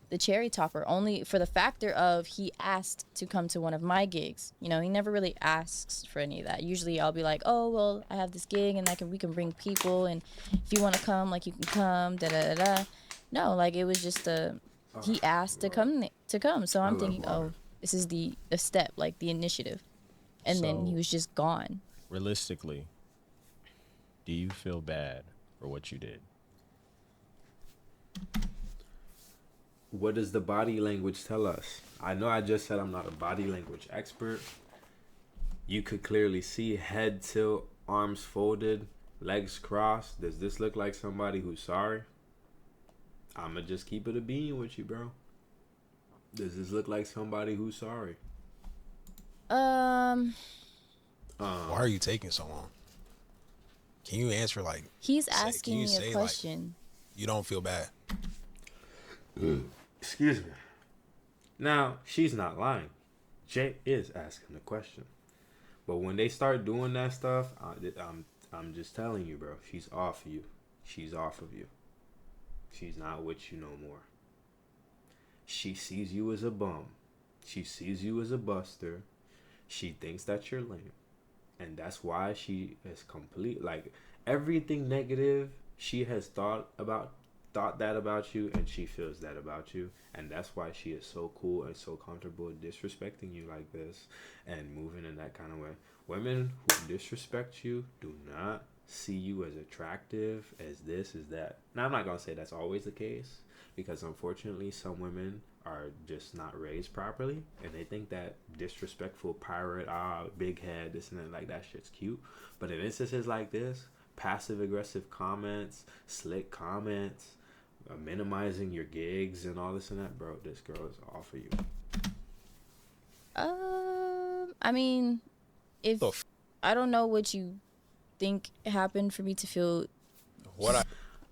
the cherry topper, only for the factor of he asked to come to one of my gigs. You know, he never really asks for any of that. Usually I'll be like, oh, well, I have this gig and we can bring people, and if you want to come, like, you can come, da-da-da-da. No, like, it was just he asked to come. So I'm thinking, oh, this is the step, like the initiative. And then he was just gone. Realistically, do you feel bad for what you did? What does the body language tell us? I know I just said I'm not a body language expert. You could clearly see head tilt, arms folded, legs crossed. Does this look like somebody who's sorry? I'ma just keep it a bean with you, bro. Does this look like somebody who's sorry? Why are you taking so long? Can you answer like? He's asking me a question. Like, you don't feel bad. Excuse me. Now, she's not lying. Jay is asking the question. But when they start doing that stuff, I'm just telling you, bro. She's off of you. She's off of you. She's not with you no more. She sees you as a bum. She sees you as a buster. She thinks that you're lame. And that's why she is complete. Like, everything negative she has thought that about you, and she feels that about you, and that's why she is so cool and so comfortable disrespecting you like this and moving in that kind of way. Women who disrespect you do not see you as attractive, as this, as that. Now, I'm not gonna say that's always the case, because unfortunately some women are just not raised properly, and they think that disrespectful pirate, big head, this and that, like, that shit's cute. But in instances like this, passive aggressive comments, slick comments, minimizing your gigs and all this and that, bro, this girl is all for you. I mean, I don't know what you think happened for me to feel.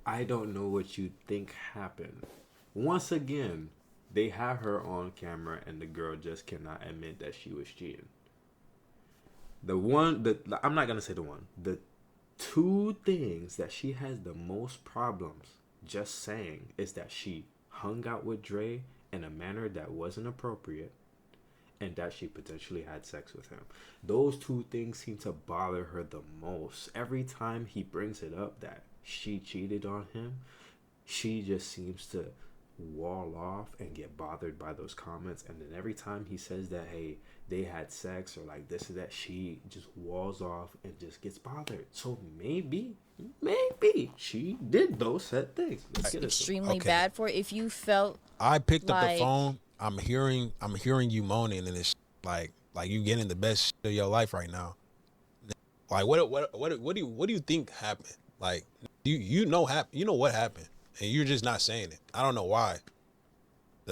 I don't know what you think happened. Once again, they have her on camera, and the girl just cannot admit that she was cheating. I'm not gonna say the one. The two things that she has the most problems just saying is that she hung out with Dre in a manner that wasn't appropriate, and that she potentially had sex with him. Those two things seem to bother her the most. Every time he brings it up that she cheated on him, she just seems to wall off and get bothered by those comments. And then every time he says that, hey, they had sex or like this or that, she just walls off and just gets bothered. So maybe she did those said things. It's extremely bad for it. If you felt I picked up the phone, I'm hearing you moaning, and it's like you getting the best shit of your life right now. Like what do you think happened? Like you know what happened, and you're just not saying it. I don't know why.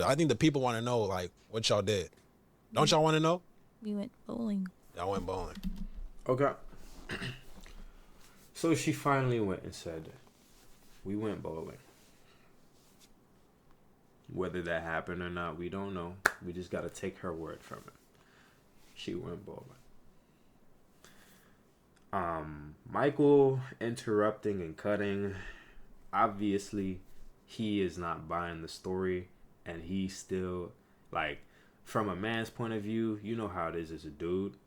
I think the people want to know like what y'all did. Don't y'all want to know? We went bowling. Y'all went bowling. Okay. So she finally went and said, we went bowling. Whether that happened or not, we don't know. We just got to take her word from it. She went bowling. Michael interrupting and cutting. Obviously, he is not buying the story, and he still, like, from a man's point of view, you know how it is as a dude.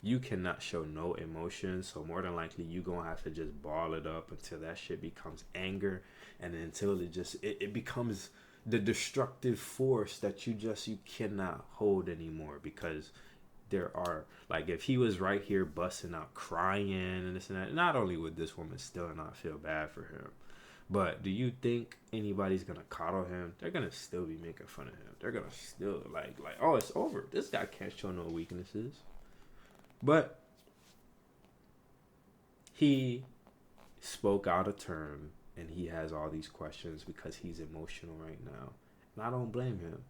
You cannot show no emotion, so more than likely you gonna have to just ball it up until that shit becomes anger, and until it becomes the destructive force that you cannot hold anymore. Because there are, like, if he was right here busting out crying and this and that, not only would this woman still not feel bad for him, but do you think anybody's gonna coddle him? They're gonna still be making fun of him. They're gonna still like, oh, it's over. This guy can't show no weaknesses. But he spoke out of turn, and he has all these questions because he's emotional right now. And I don't blame him.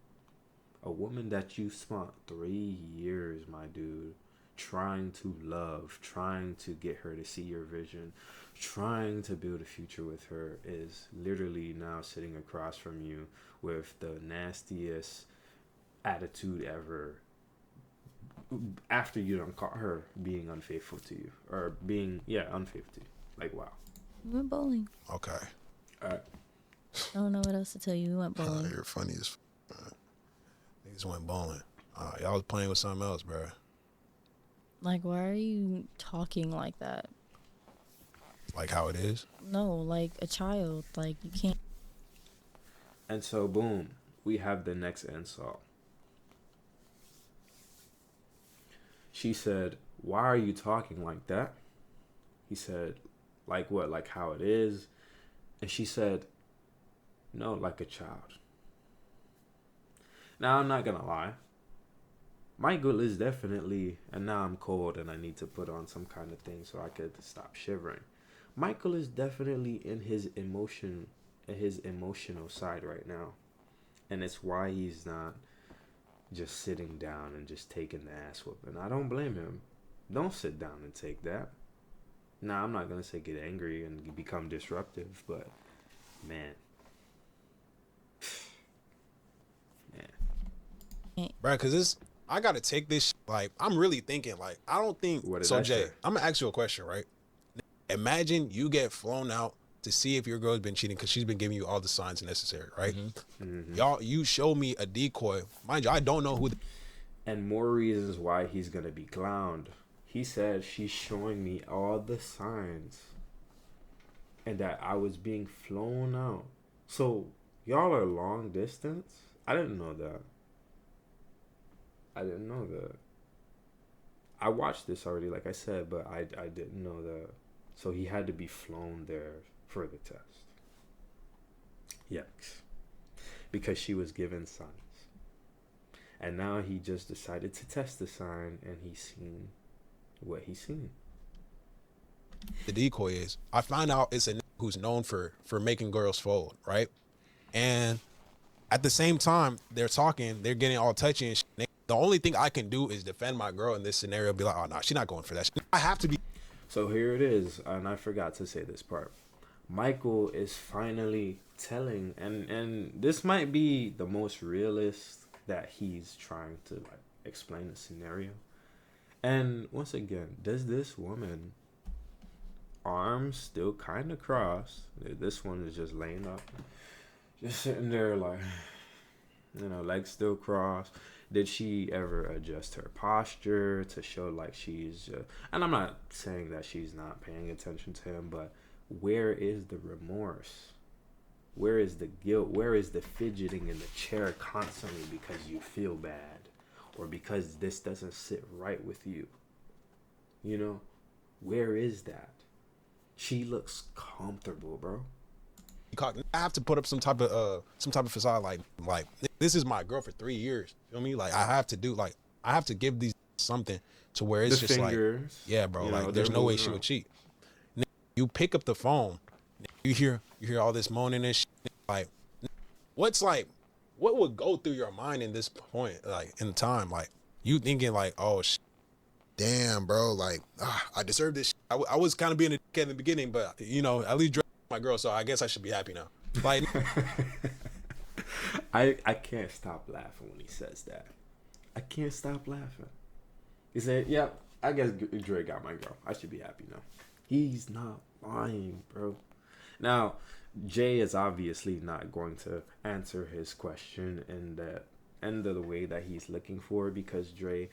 A woman that you spent 3 years, my dude, trying to love, trying to get her to see your vision, trying to build a future with her, is literally now sitting across from you with the nastiest attitude ever after you don't caught her being unfaithful to you, or being unfaithful to you. Like, wow. We went bowling. Okay. All right. I don't know what else to tell you. We went bowling. You're funny as niggas went bowling. Y'all was playing with something else, bro. Like, why are you talking like that? Like how it is? No, like a child. Like, you can't. And so, boom, we have the next insult. She said, "Why are you talking like that?" He said, "Like what? Like how it is?" And she said, "No, like a child." Now, I'm not gonna lie. Michael is definitely, and now I'm cold and I need to put on some kind of thing so I could stop shivering. Michael is definitely in his emotional side right now. And it's why he's not just sitting down and just taking the ass whooping. I don't blame him. Don't sit down and take that. Now, I'm not going to say get angry and become disruptive, but man. Bro, because I got to take this, like, I'm really thinking, like, I don't think, so Jay, I'm going to ask you a question, right? Imagine you get flown out to see if your girl's been cheating because she's been giving you all the signs necessary, right? Mm-hmm. You show me a decoy. Mind you, I don't know who. And more reasons why he's going to be clowned. He said she's showing me all the signs and that I was being flown out. So y'all are long distance? I didn't know that. I watched this already, like I said, but I didn't know that. So he had to be flown there for the test. Yikes. Because she was given signs. And now he just decided to test the sign, and he's seen what he's seen. The decoy is, I find out it's a who's known for making girls fold, right? And at the same time, they're getting all touchy and shit. The only thing I can do is defend my girl in this scenario. Be like, oh, no, she's not going for that. I have to be. So here it is, and I forgot to say this part. Michael is finally telling, and this might be the most realist that he's trying to like explain the scenario. And once again, does this woman, arms still kind of crossed, this one is just laying up, just sitting there like, legs still crossed. Did she ever adjust her posture to show like she's just, and I'm not saying that she's not paying attention to him, but where is the remorse? Where is the guilt? Where is the fidgeting in the chair constantly because you feel bad or because this doesn't sit right with you? Where is that? She looks comfortable, bro. I have to put up some type of facade, like this is my girl for 3 years. Feel me? Like I have to give these something to where it's the just fingers, like, yeah, bro. Like there's no way she would cheat. You pick up the phone, you hear all this moaning and shit. Like, what would go through your mind in this point, like in the time, like you thinking like, oh, damn, bro, like I deserve this. I was kind of being a dickhead in the beginning, but at least my girl, so I guess I should be happy now. Like, I can't stop laughing when he says that. I can't stop laughing. He said, "Yeah, I guess Dre got my girl. I should be happy now." He's not lying, bro. Now, Jay is obviously not going to answer his question in the way that he's looking for, because Dre,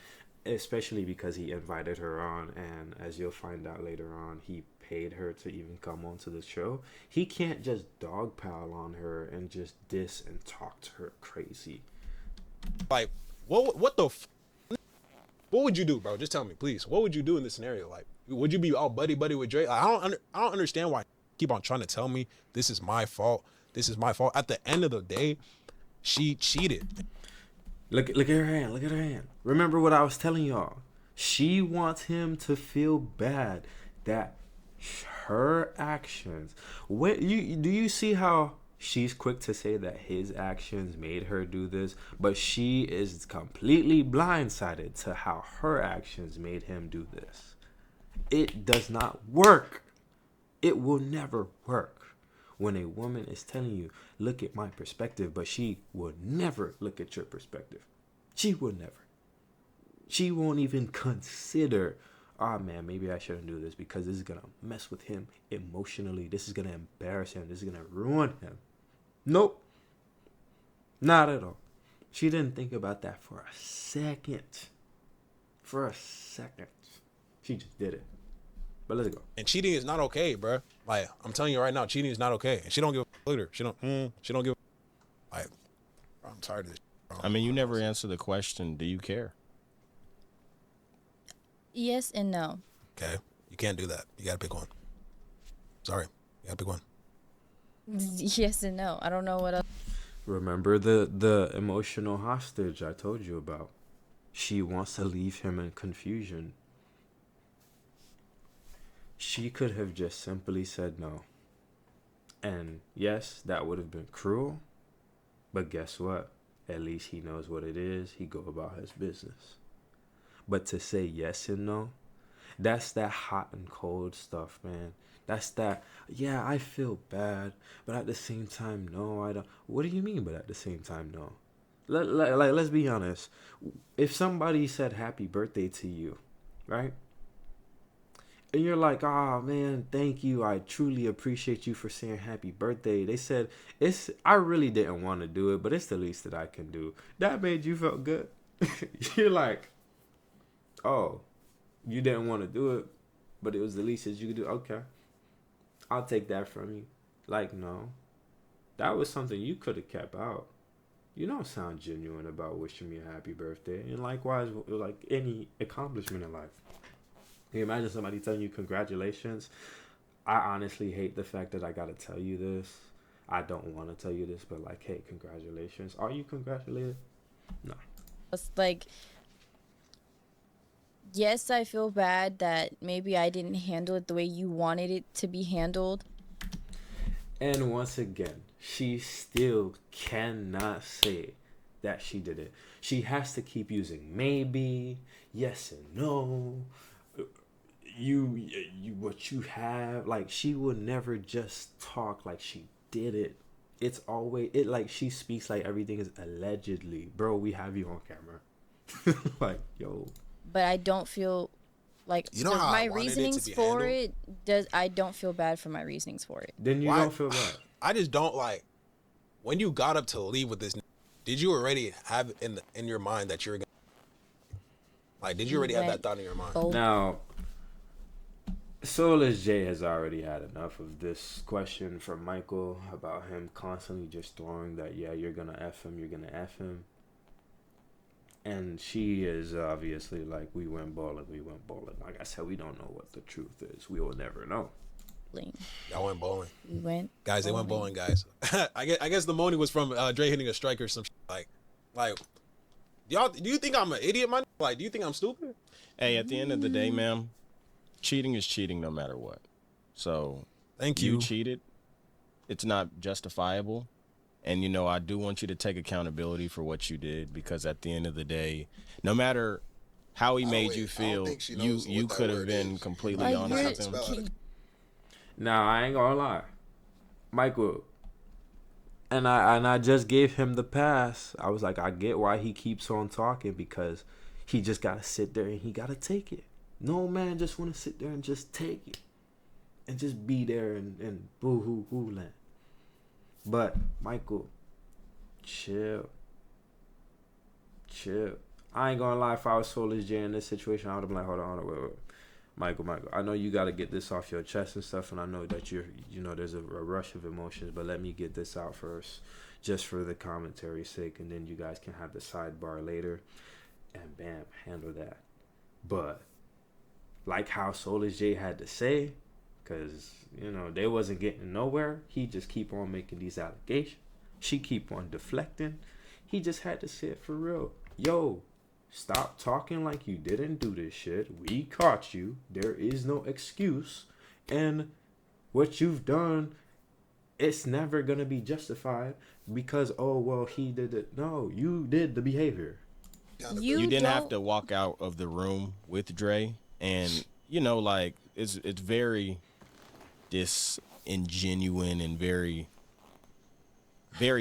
especially because he invited her on, and as you'll find out later on, he paid her to even come onto the show. He can't just dogpile on her and just diss and talk to her crazy. Like, what what would you do, bro? Just tell me, please. What would you do in this scenario? Like, would you be all buddy with Drake? Like, I don't understand why you keep on trying to tell me this is my fault. This is my fault. At the end of the day, she cheated. Look at her hand. Look at her hand. Remember what I was telling y'all. She wants him to feel bad that her actions. Do you see how she's quick to say that his actions made her do this, but she is completely blindsided to how her actions made him do this. It does not work. It will never work when a woman is telling you, look at my perspective, but she will never look at your perspective. She will never. She won't even consider, oh man, maybe I shouldn't do this because this is going to mess with him emotionally. This is going to embarrass him. This is going to ruin him. Nope. Not at all. She didn't think about that for a second. For a second. She just did it. But let's go. And cheating is not okay, bro. Like, I'm telling you right now, cheating is not okay. And she don't give a later. She don't give a, like, I'm tired of this. Bro. I mean, you never answer the question, do you care? Yes and no. Okay. You can't do that. You gotta pick one. Sorry. You gotta pick one. Yes and no. I don't know what else. Remember the emotional hostage I told you about? She wants to leave him in confusion. She could have just simply said no. And yes, that would have been cruel. But guess what? At least he knows what it is. He go about his business. But to say yes and no, that's that hot and cold stuff, man. That's that, yeah, I feel bad, but at the same time, no, I don't. What do you mean, but at the same time, no? Let's be honest. If somebody said happy birthday to you, right? And you're like, oh man, thank you. I truly appreciate you for saying happy birthday. They said, I really didn't want to do it, but it's the least that I can do. That made you feel good. You're like, oh, you didn't want to do it, but it was the least that you could do. Okay, I'll take that from you. Like, no, that was something you could have kept out. You don't sound genuine about wishing me a happy birthday. And likewise, like any accomplishment in life. Can you imagine somebody telling you congratulations? I honestly hate the fact that I got to tell you this. I don't want to tell you this, but like, hey, congratulations. Are you congratulated? No. It's like, yes, I feel bad that maybe I didn't handle it the way you wanted it to be handled. And once again, she still cannot say that she did it. She has to keep using maybe, yes and no. You what you have, like, she will never just talk like she did it. It's always like she speaks like everything is allegedly. Bro, we have you on camera. Like, yo. But I don't feel like, you know how my I wanted reasonings it to be for handled? I don't feel bad for my reasonings for it. Then you Why? don't feel bad. I just don't like, when you got up to leave with this, did you already have in your mind that you're gonna, like, did you already have that thought in your mind? Oh. Now, Soulless Jay has already had enough of this question from Michael about him constantly just throwing that, yeah, you're gonna F him, you're gonna F him. And she is obviously like, we went bowling. Like I said, we don't know what the truth is. We will never know. Y'all went bowling. We went Guys, they went bowling, guys. I guess the money was from Dre hitting a strike or some shit. Like, y'all, do you think I'm an idiot, man? Like, do you think I'm stupid? Hey, at the end of the day, ma'am, cheating is cheating no matter what. So, Thank you. You cheated. It's not justifiable. And, you know, I do want you to take accountability for what you did, because at the end of the day, no matter how he made you feel, you could have been completely honest with him. Now, I ain't gonna lie. Michael, and I just gave him the pass. I was like, I get why he keeps on talking, because he just gotta sit there and he gotta take it. No man just wanna sit there and just take it. And just be there and boo-hoo-hoo land. But, Michael, chill. I ain't gonna lie, if I was Soulless Jay in this situation, I would have been like, hold on, wait. Michael, I know you gotta get this off your chest and stuff, and I know that there's a rush of emotions, but let me get this out first, just for the commentary's sake, and then you guys can have the sidebar later, and bam, handle that. But, like how Soulless Jay had to say, because, they wasn't getting nowhere. He just keep on making these allegations. She keep on deflecting. He just had to say it for real. Yo, stop talking like you didn't do this shit. We caught you. There is no excuse. And what you've done it's never gonna be justified because, oh well, he did it. No, you did the behavior. You didn't have to walk out of the room with Dre, and you know, like it's very disingenuine and very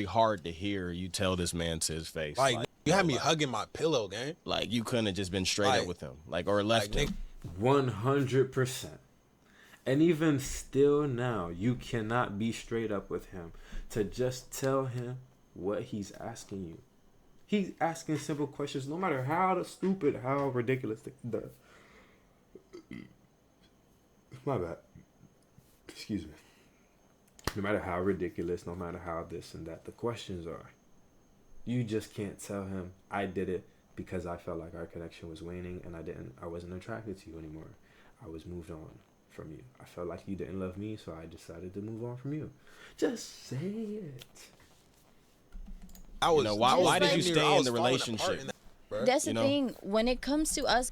hard to hear you tell this man to his face. Like you had me hugging my pillow, gang. Like you couldn't have just been straight up with him, like or left him. 100%. And even still now, you cannot be straight up with him to just tell him what he's asking you. He's asking simple questions, no matter how stupid, how ridiculous the my bad. Excuse me. No matter how ridiculous, no matter how this and that, the questions are. You just can't tell him, I did it because I felt like our connection was waning and I wasn't attracted to you anymore. I was moved on from you. I felt like you didn't love me, so I decided to move on from you. Just say it. I was, why did you stay in the relationship? That's the thing. When it comes to us,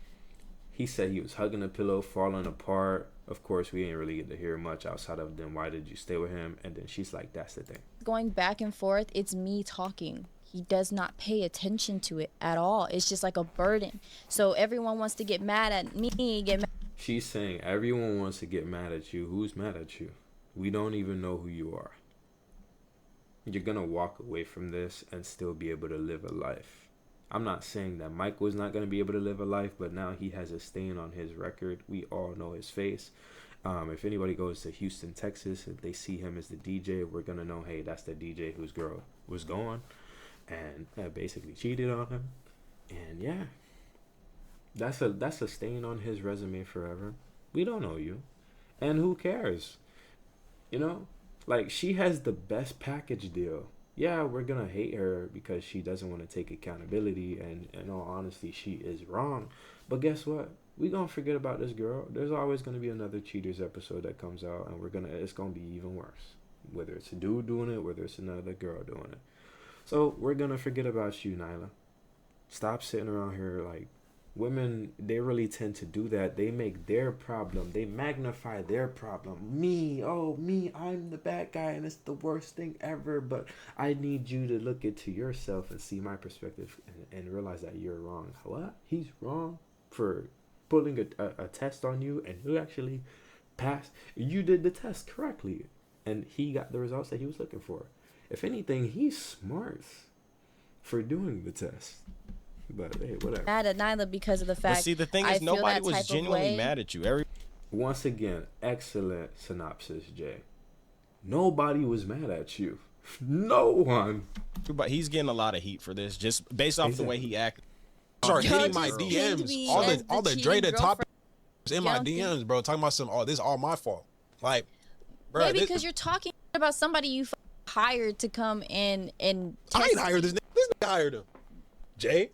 he said he was hugging the pillow, falling apart. Of course, we ain't really get to hear much outside of then why did you stay with him? And then she's like, that's the thing. Going back and forth, it's me talking. He does not pay attention to it at all. It's just like a burden. So everyone wants to get mad at me, She's saying everyone wants to get mad at you. Who's mad at you? We don't even know who you are. You're going to walk away from this and still be able to live a life. I'm not saying that Michael is not going to be able to live a life, but now he has a stain on his record. We all know his face. If anybody goes to Houston, Texas, and they see him as the DJ, we're going to know, hey, that's the DJ whose girl was gone and basically cheated on him. And yeah, that's a stain on his resume forever. We don't know you. And who cares? You know, like she has the best package deal. Yeah, we're going to hate her because she doesn't want to take accountability. And in all honesty, she is wrong. But guess what? We're going to forget about this girl. There's always going to be another Cheaters episode that comes out. And it's going to be even worse. Whether it's a dude doing it, whether it's another girl doing it. So we're going to forget about you, Nyla. Stop sitting around here like women. They really tend to do that. They make their problem. They magnify their problem. Me, I'm the bad guy and it's the worst thing ever. But I need you to look into yourself and see my perspective and realize that you're wrong. What? He's wrong for pulling a test on you and you actually passed. You did the test correctly and he got the results that he was looking for. If anything, he's smart for doing the test. But hey, whatever. Mad at Nyla because of the fact. But see, the thing is, nobody was genuinely mad at you. Once again, excellent synopsis, Jay. Nobody was mad at you. No one. But he's getting a lot of heat for this, just based off the way he acted. Start hitting my DMs. All the Dre the topics in my DMs, bro. Talking about this is all my fault. Like, bro. Maybe because you're talking about somebody you hired to come in and. I ain't hired this nigga. This nigga hired him. Jay.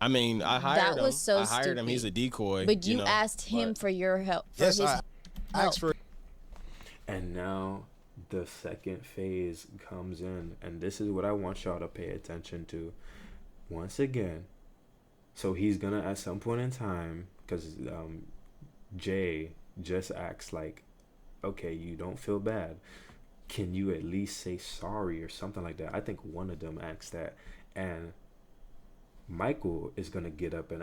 I mean, I hired him. That was so I hired stupid. him. He's a decoy. But you asked him for your help. Yes, I asked for. And now the second phase comes in, and this is what I want y'all to pay attention to. Once again, so he's gonna at some point in time, because Jay just acts like, okay, you don't feel bad. Can you at least say sorry or something like that? I think one of them asks that, and Michael is going to get up and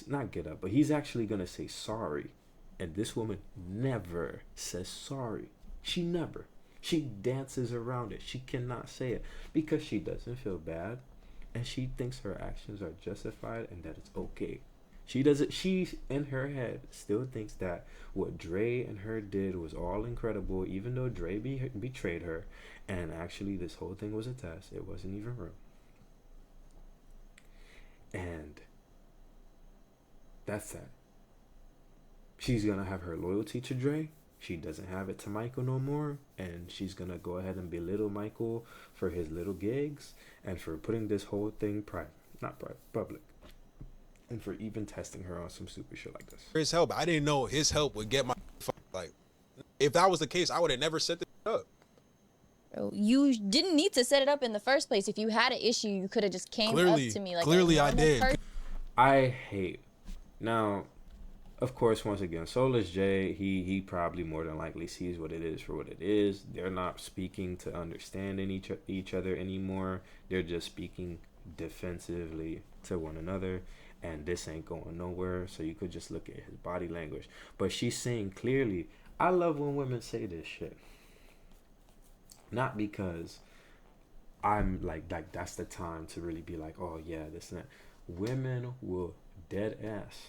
not get up, but he's actually going to say sorry. And this woman never says sorry. She never. She dances around it. She cannot say it because she doesn't feel bad and she thinks her actions are justified and that it's okay. She in her head still thinks that what Dre and her did was all incredible, even though Dre betrayed her. And actually this whole thing was a test. It wasn't even real. And that's that. She's going to have her loyalty to Dre. She doesn't have it to Michael no more. And she's going to go ahead and belittle Michael for his little gigs and for putting this whole thing public. And for even testing her on some stupid shit like this. His help. I didn't know his help would get my like. If that was the case, I would have never set this up. You didn't need to set it up in the first place. If you had an issue, you could have just came up to me like clearly I did. I hate now. Of course, once again, Soulless Jay, he probably more than likely sees what it is for what it is. They're not speaking to understand each other anymore. They're just speaking defensively to one another, and this ain't going nowhere. So you could just look at his body language. But she's saying clearly, I love when women say this shit. Not because I'm like that's the time to really be like, oh yeah, this and that. Women will dead ass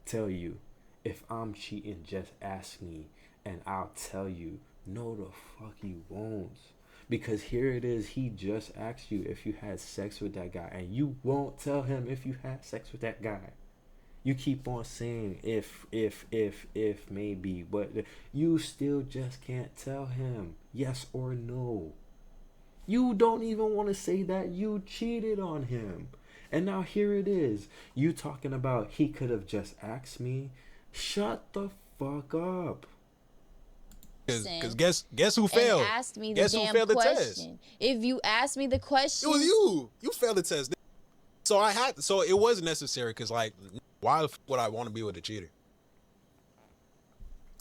tell you, if I'm cheating, just ask me and I'll tell you. No, the fuck you won't. Because here it is, he just asked you if you had sex with that guy, and you won't tell him if you had sex with that guy. You keep on saying if, maybe, but you still just can't tell him yes or no. You don't even want to say that you cheated on him. And now here it is. You talking about he could have just asked me. Shut the fuck up. Because guess who failed? And asked me the guess damn who failed question. the test? If you asked me the question, It was you. You failed the test. So it was necessary because, like, why the would I want to be with a cheater?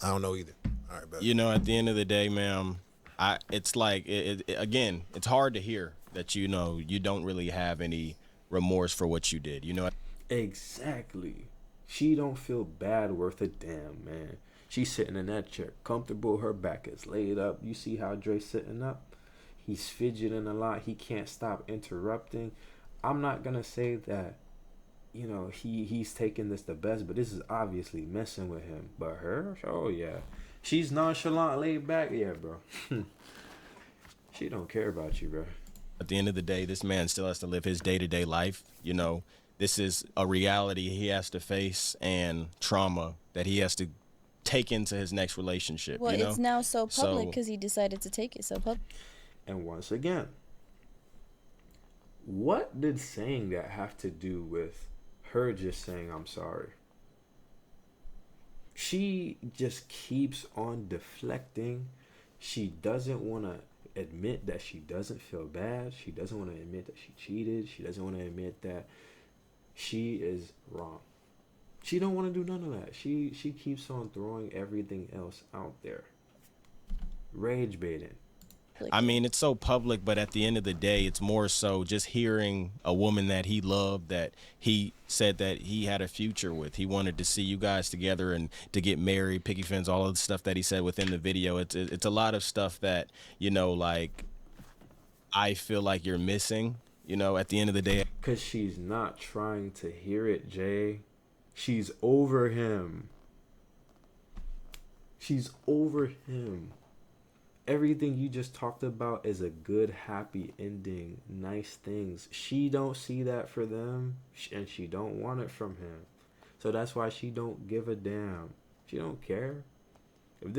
I don't know either. All right, bet. You know, at the end of the day, ma'am, it's like again, it's hard to hear that you don't really have any remorse for what you did. You know, Exactly. She don't feel bad worth a damn, man. She's sitting in that chair, comfortable. Her back is laid up. You see how Dre's sitting up? He's fidgeting a lot. He can't stop interrupting. I'm not gonna say that, he's taking this the best, but this is obviously messing with him. But her, oh yeah, she's nonchalant, laid back, yeah, bro. She don't care about you, bro. at the end of the day, this man still has to live his day-to-day life. You know, this is a reality he has to face and trauma that he has to take into his next relationship. Well, you know? it's now so public So- because he decided to take it so public. And once again, what did saying that have to do with her just saying I'm sorry? She just keeps on deflecting. She doesn't want to admit that she doesn't feel bad. She doesn't want to admit that she cheated. She doesn't want to admit that she is wrong. She don't want to do none of that. She keeps on throwing everything else out there. Rage baiting. I mean, it's so public, but at the end of the day, it's more so just hearing a woman that he loved, that he said that he had a future with. He wanted to see you guys together and to get married, picky fence, all of the stuff that he said within the video. It's a lot of stuff that, you know, like, I feel like you're missing, you know, at the end of the day. Because she's not trying to hear it, Jay. She's over him. She's over him. Everything you just talked about is a good, happy ending, nice things. She don't see that for them, and she don't want it from him. So that's why she don't give a damn. She don't care. If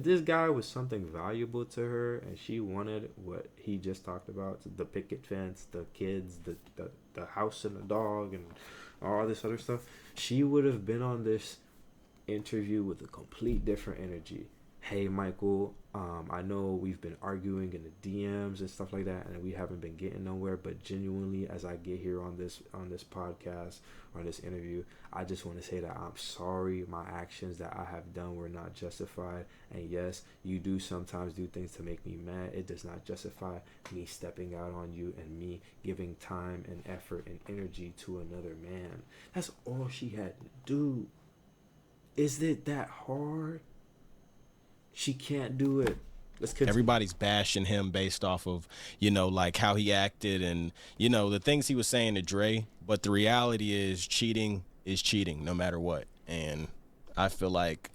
this guy was something valuable to her, and she wanted what he just talked about, the picket fence, the kids, the house and the dog, and all this other stuff, she would have been on this interview with a complete different energy. Hey, Michael, I know we've been arguing in the DMs and stuff like that, and we haven't been getting nowhere, but genuinely, as I get here on this podcast or this interview, I just want to say that I'm sorry. My actions that I have done were not justified, and yes, you do sometimes do things to make me mad. It does not justify me stepping out on you and me giving time and effort and energy to another man. That's all she had to do. Is it that hard? She can't do it. Let's continue. Everybody's bashing him based off of, you know, like how he acted and, you know, the things he was saying to Dre. But the reality is cheating no matter what. And I feel like,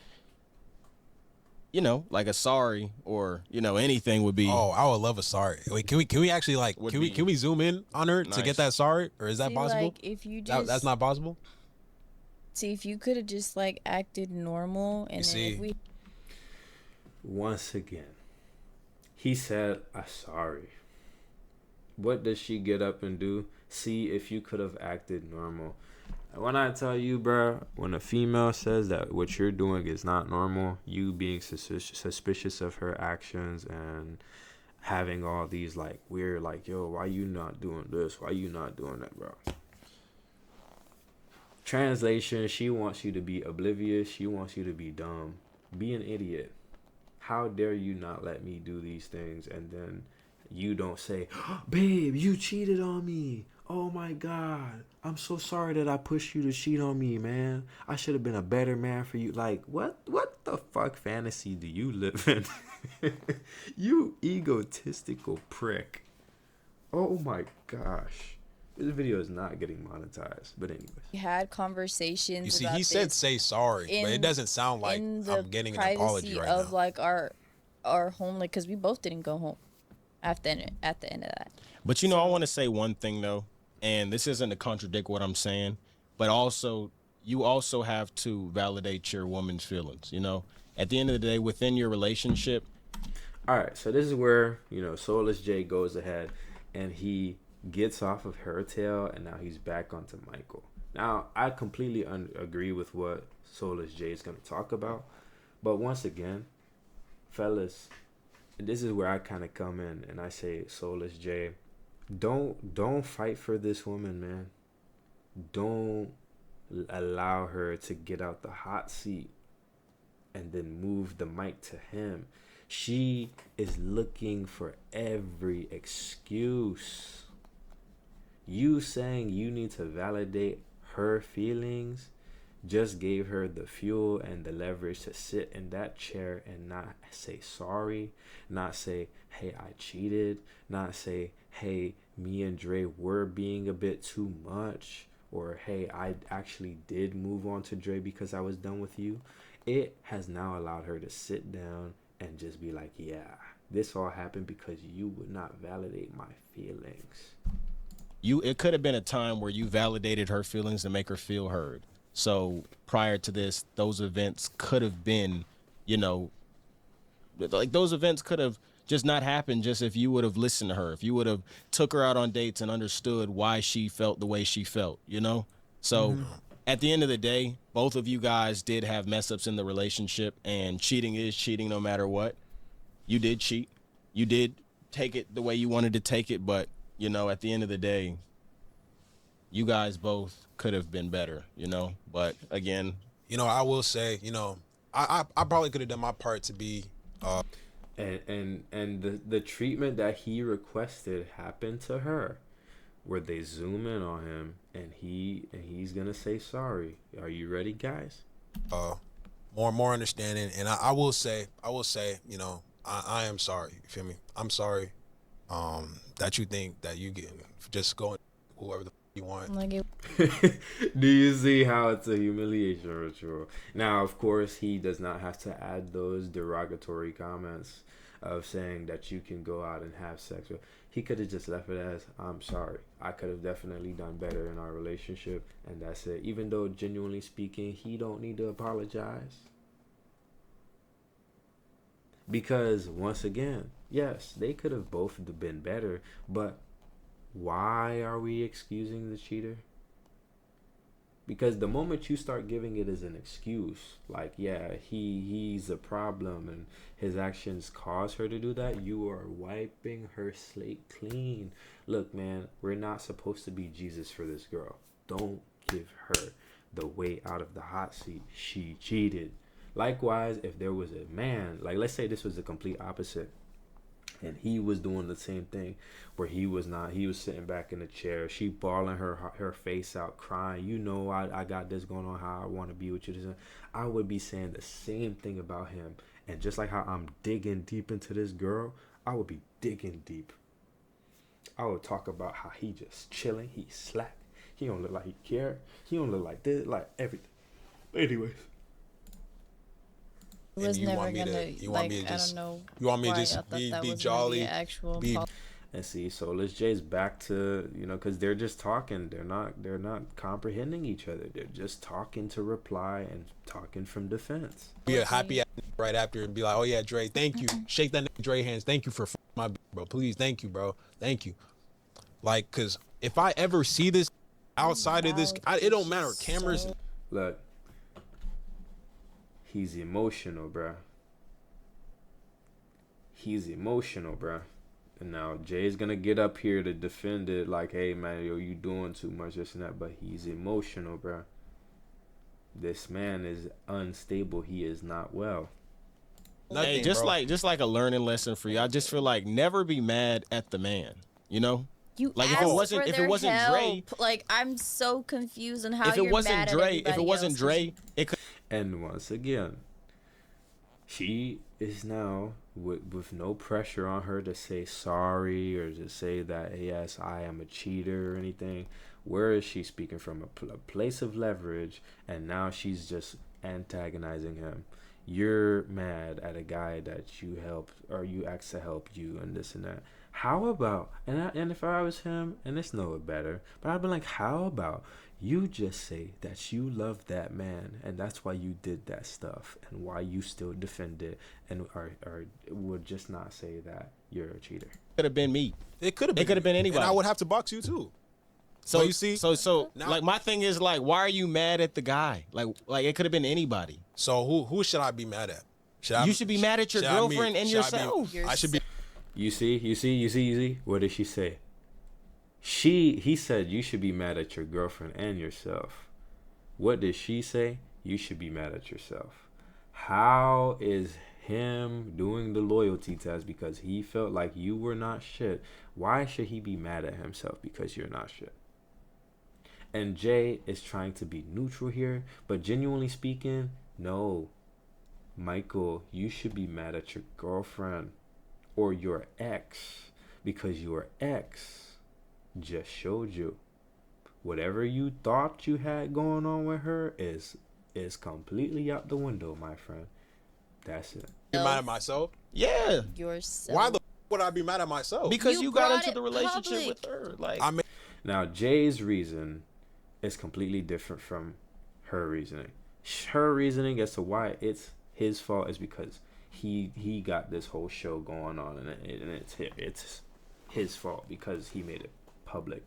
you know, like a sorry or, you know, anything would be. Oh, I would love a sorry. Wait, can we actually like can we zoom in on her to Nice. get that sorry, or is that See, possible? like, if you just That's not possible. see if you could have just like acted normal, and then see. if we Once again, he said, I'm sorry. What does she get up and do? See if you could have acted normal. And when I tell you, bro, when a female says that what you're doing is not normal, you being suspicious of her actions and having all these like weird, like, yo, why you not doing this? Why you not doing that, bro? Translation, she wants you to be oblivious. She wants you to be dumb. Be an idiot. How dare you not let me do these things, and then you don't say, babe, you cheated on me. Oh my God. I'm so sorry that I pushed you to cheat on me, man. I should have been a better man for you. Like, what the fuck fantasy do you live in? You egotistical prick. Oh my gosh. This video is not getting monetized. But anyways. We had conversations. You see, about he said this say sorry, but it doesn't sound like in the I'm getting an apology privacy right of now. like our home, like, because we both didn't go home at the end of that. But I want to say one thing though, and this isn't to contradict what I'm saying, but also you also have to validate your woman's feelings. At the end of the day, within your relationship. All right, so this is where Soulless Jay goes ahead and he gets off of her tail, and now he's back onto Michael. Now I completely agree with what Soulless Jay is going to talk about, but once again, fellas, this is where I kind of come in and I say, Soulless Jay, don't fight for this woman, man. Don't allow her to get out the hot seat and then move the mic to him. She is looking for every excuse. You saying you need to validate her feelings just gave her the fuel and the leverage to sit in that chair and not say sorry, not say, hey, I cheated, not say, hey, me and Dre were being a bit too much, or hey, I actually did move on to Dre because I was done with you. It has now allowed her to sit down and just be like, yeah, this all happened because you would not validate my feelings. It could have been a time where you validated her feelings to make her feel heard. So prior to this, those events could have been, like those events could have just not happened just if you would have listened to her, if you would have took her out on dates and understood why she felt the way she felt, So at the end of the day, both of you guys did have mess ups in the relationship, and cheating is cheating no matter what. You did cheat. You did take it the way you wanted to take it, but, at the end of the day, you guys both could have been better, but again, I will say, I probably could have done my part to be and the treatment that he requested happened to her, where they zoom in on him and he's gonna say sorry. Are you ready, guys? more understanding, and I will say, I am sorry. You feel me? I'm sorry that you think that you get just going whoever the you want. Do you see how it's a humiliation ritual? Now, of course, he does not have to add those derogatory comments of saying that you can go out and have sex with. He could have just left it as, I'm sorry, I could have definitely done better in our relationship, and that's it. Even though, genuinely speaking, he don't need to apologize. Because, once again, yes, they could have both been better, but why are we excusing the cheater? Because the moment you start giving it as an excuse, like, yeah, he's a problem and his actions cause her to do that, you are wiping her slate clean. Look, man, we're not supposed to be Jesus for this girl. Don't give her the way out of the hot seat. She cheated. Likewise, if there was a man, like, let's say this was the complete opposite, and he was doing the same thing, where he was sitting back in the chair, she bawling her face out, crying, I got this going on, how I want to be with you. I would be saying the same thing about him. And just like how I'm digging deep into this girl, I would be digging deep. I would talk about how he just chilling, he slack, he don't look like he care, he don't look like this, like everything. Anyways. Was you never want me gonna, to, you want me to just, I don't know. you want me to why just I thought that be was jolly, be and see, Soulless Jay's back to, because they're just talking. They're not comprehending each other. They're just talking to reply and talking from defense. be a happy right after and be like, oh yeah, Dre, thank you. Shake that nigga Dre hands. Thank you for my bro. Please, thank you, bro. Thank you. Like, cause if I ever see this outside of this, it don't matter. Cameras. Look, he's emotional, bruh. He's emotional, bruh. And now Jay's gonna get up here to defend it, like, hey man, yo, you doing too much, this and that. But he's emotional, bruh. This man is unstable. He is not well. Nothing, Hey, just bro. like a learning lesson for you. I just feel like never be mad at the man. You know, You like asked for if their it wasn't Dre, help. Like, I'm so confused on how if you're it wasn't mad at Dre, everybody if it wasn't else 'cause Dre, it could. And once again, she is now with no pressure on her to say sorry or to say that, yes, I am a cheater or anything. Where is she speaking from? A place of leverage, and now she's just antagonizing him. You're mad at a guy that you helped or you asked to help you and this and that. How about, and if I was him, and it's no better, but I'd be like, how about you just say that you love that man and that's why you did that stuff and why you still defend it, and or would just not say that you're a cheater. Could have been me. It could have been. It could have been anybody. And I would have to box you too. So But you see, so now- like my thing is like, why are you mad at the guy? Like it could have been anybody. So who should I be mad at? You should be mad at your should I be- girlfriend and should I be- yourself. I should be. You see. What did she say? He said you should be mad at your girlfriend and yourself. What did she say? You should be mad at yourself. How is him doing the loyalty test because he felt like you were not shit? Why should he be mad at himself because you're not shit? And Jay is trying to be neutral here, but genuinely speaking, no. Michael, you should be mad at your girlfriend or your ex because your ex just showed you whatever you thought you had going on with her is completely out the window, my friend. That's it. Be mad at myself? Yeah, yourself. Why the f- would I be mad at myself? because You you got brought into it the relationship public. with her. Like I mean, Now, Jay's reason is completely different from her reasoning. Her reasoning as to why it's his fault is because he got this whole show going on, and it's his fault because he made it public.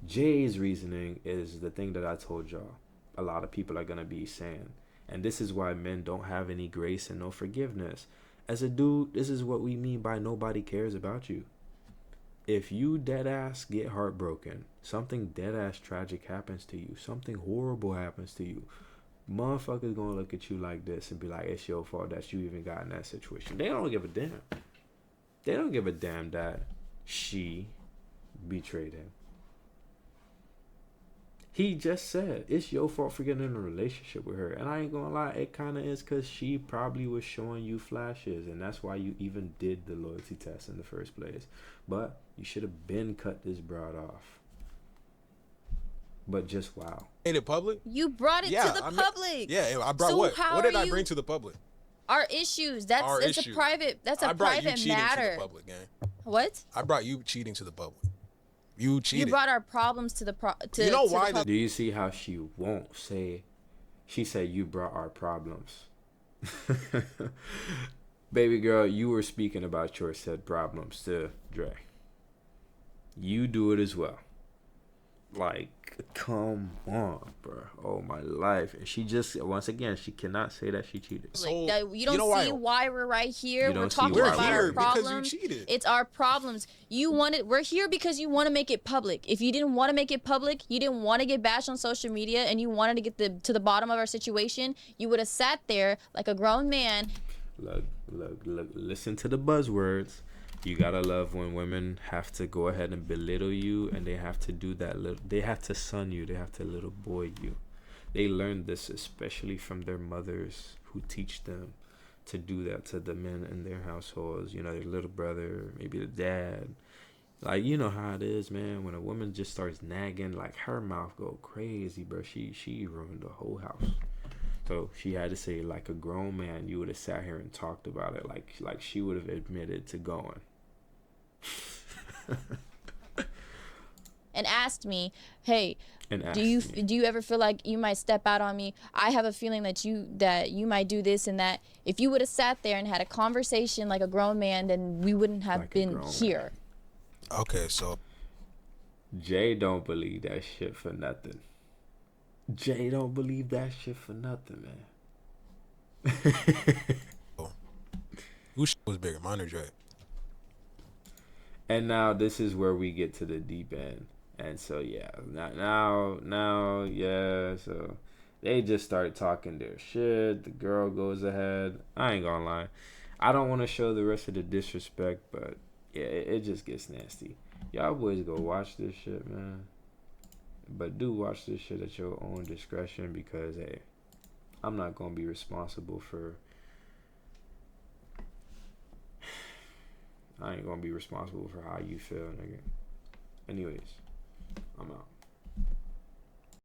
Jay's reasoning is the thing that I told y'all a lot of people are going to be saying. And this is why men don't have any grace and no forgiveness. As a dude, this is what we mean by nobody cares about you. If you dead ass get heartbroken, something dead ass tragic happens to you, something horrible happens to you, motherfuckers gonna look at you like this and be like, it's your fault that you even got in that situation. They don't give a damn. They don't give a damn that she betrayed him. He just said, it's your fault for getting in a relationship with her. And I ain't gonna lie, it kind of is because she probably was showing you flashes. And that's why you even did the loyalty test in the first place. But you should have been cut this broad off. But just wow. made it public? You brought it to the I mean- public. Yeah, I brought So what? how What did are I you- bring to the public? Our issues. That's Our it's issue. a private. That's a I brought you private cheating to matter. the public, gang. What? I brought you cheating to the public. You cheated. You brought our problems to the to You know to why the the- Do you see how she won't say, she said you brought our problems. Baby girl, you were speaking about your said problems to Dre. You do it as well. Like, come on, bro. Oh, my life. And she just, once again, she cannot say that she cheated. So, Like, that, you don't know see why we're right here. You We're don't see talking why. about We're our here because you problems. cheated. It's our problems. We're here because you want to make it public. If you didn't want to make it public, you didn't want to get bashed on social media, and you wanted to get to the bottom of our situation, you would have sat there like a grown man. Look, listen to the buzzwords. You gotta love when women have to go ahead and belittle you, and they have to do that they have to son you, they have to little boy you. They learn this especially from their mothers who teach them to do that to the men in their households, you know, their little brother, maybe the dad. Like, you know how it is, man, when a woman just starts nagging, like her mouth go crazy, bro. She ruined the whole house. So she had to say, like a grown man, you would have sat here and talked about it, like she would have admitted to going. And asked me, "Hey, And do you asked me. do you ever feel like you might step out on me? I have a feeling that you might do this and that." If you would have sat there and had a conversation like a grown man, then we wouldn't have Like a been grown here. Okay, so Jay don't believe that shit for nothing. Jay don't believe that shit for nothing, man. who was bigger, mine or Dre? And now this is where we get to the deep end. And so yeah, now yeah, so They just start talking their shit. The girl goes ahead. I ain't gonna lie. I don't want to show the rest of the disrespect, but yeah, it just gets nasty. Y'all boys go watch this shit, man. But do watch this shit at your own discretion because, hey, I'm not gonna be responsible for. I ain't gonna be responsible for how you feel, nigga. Anyways.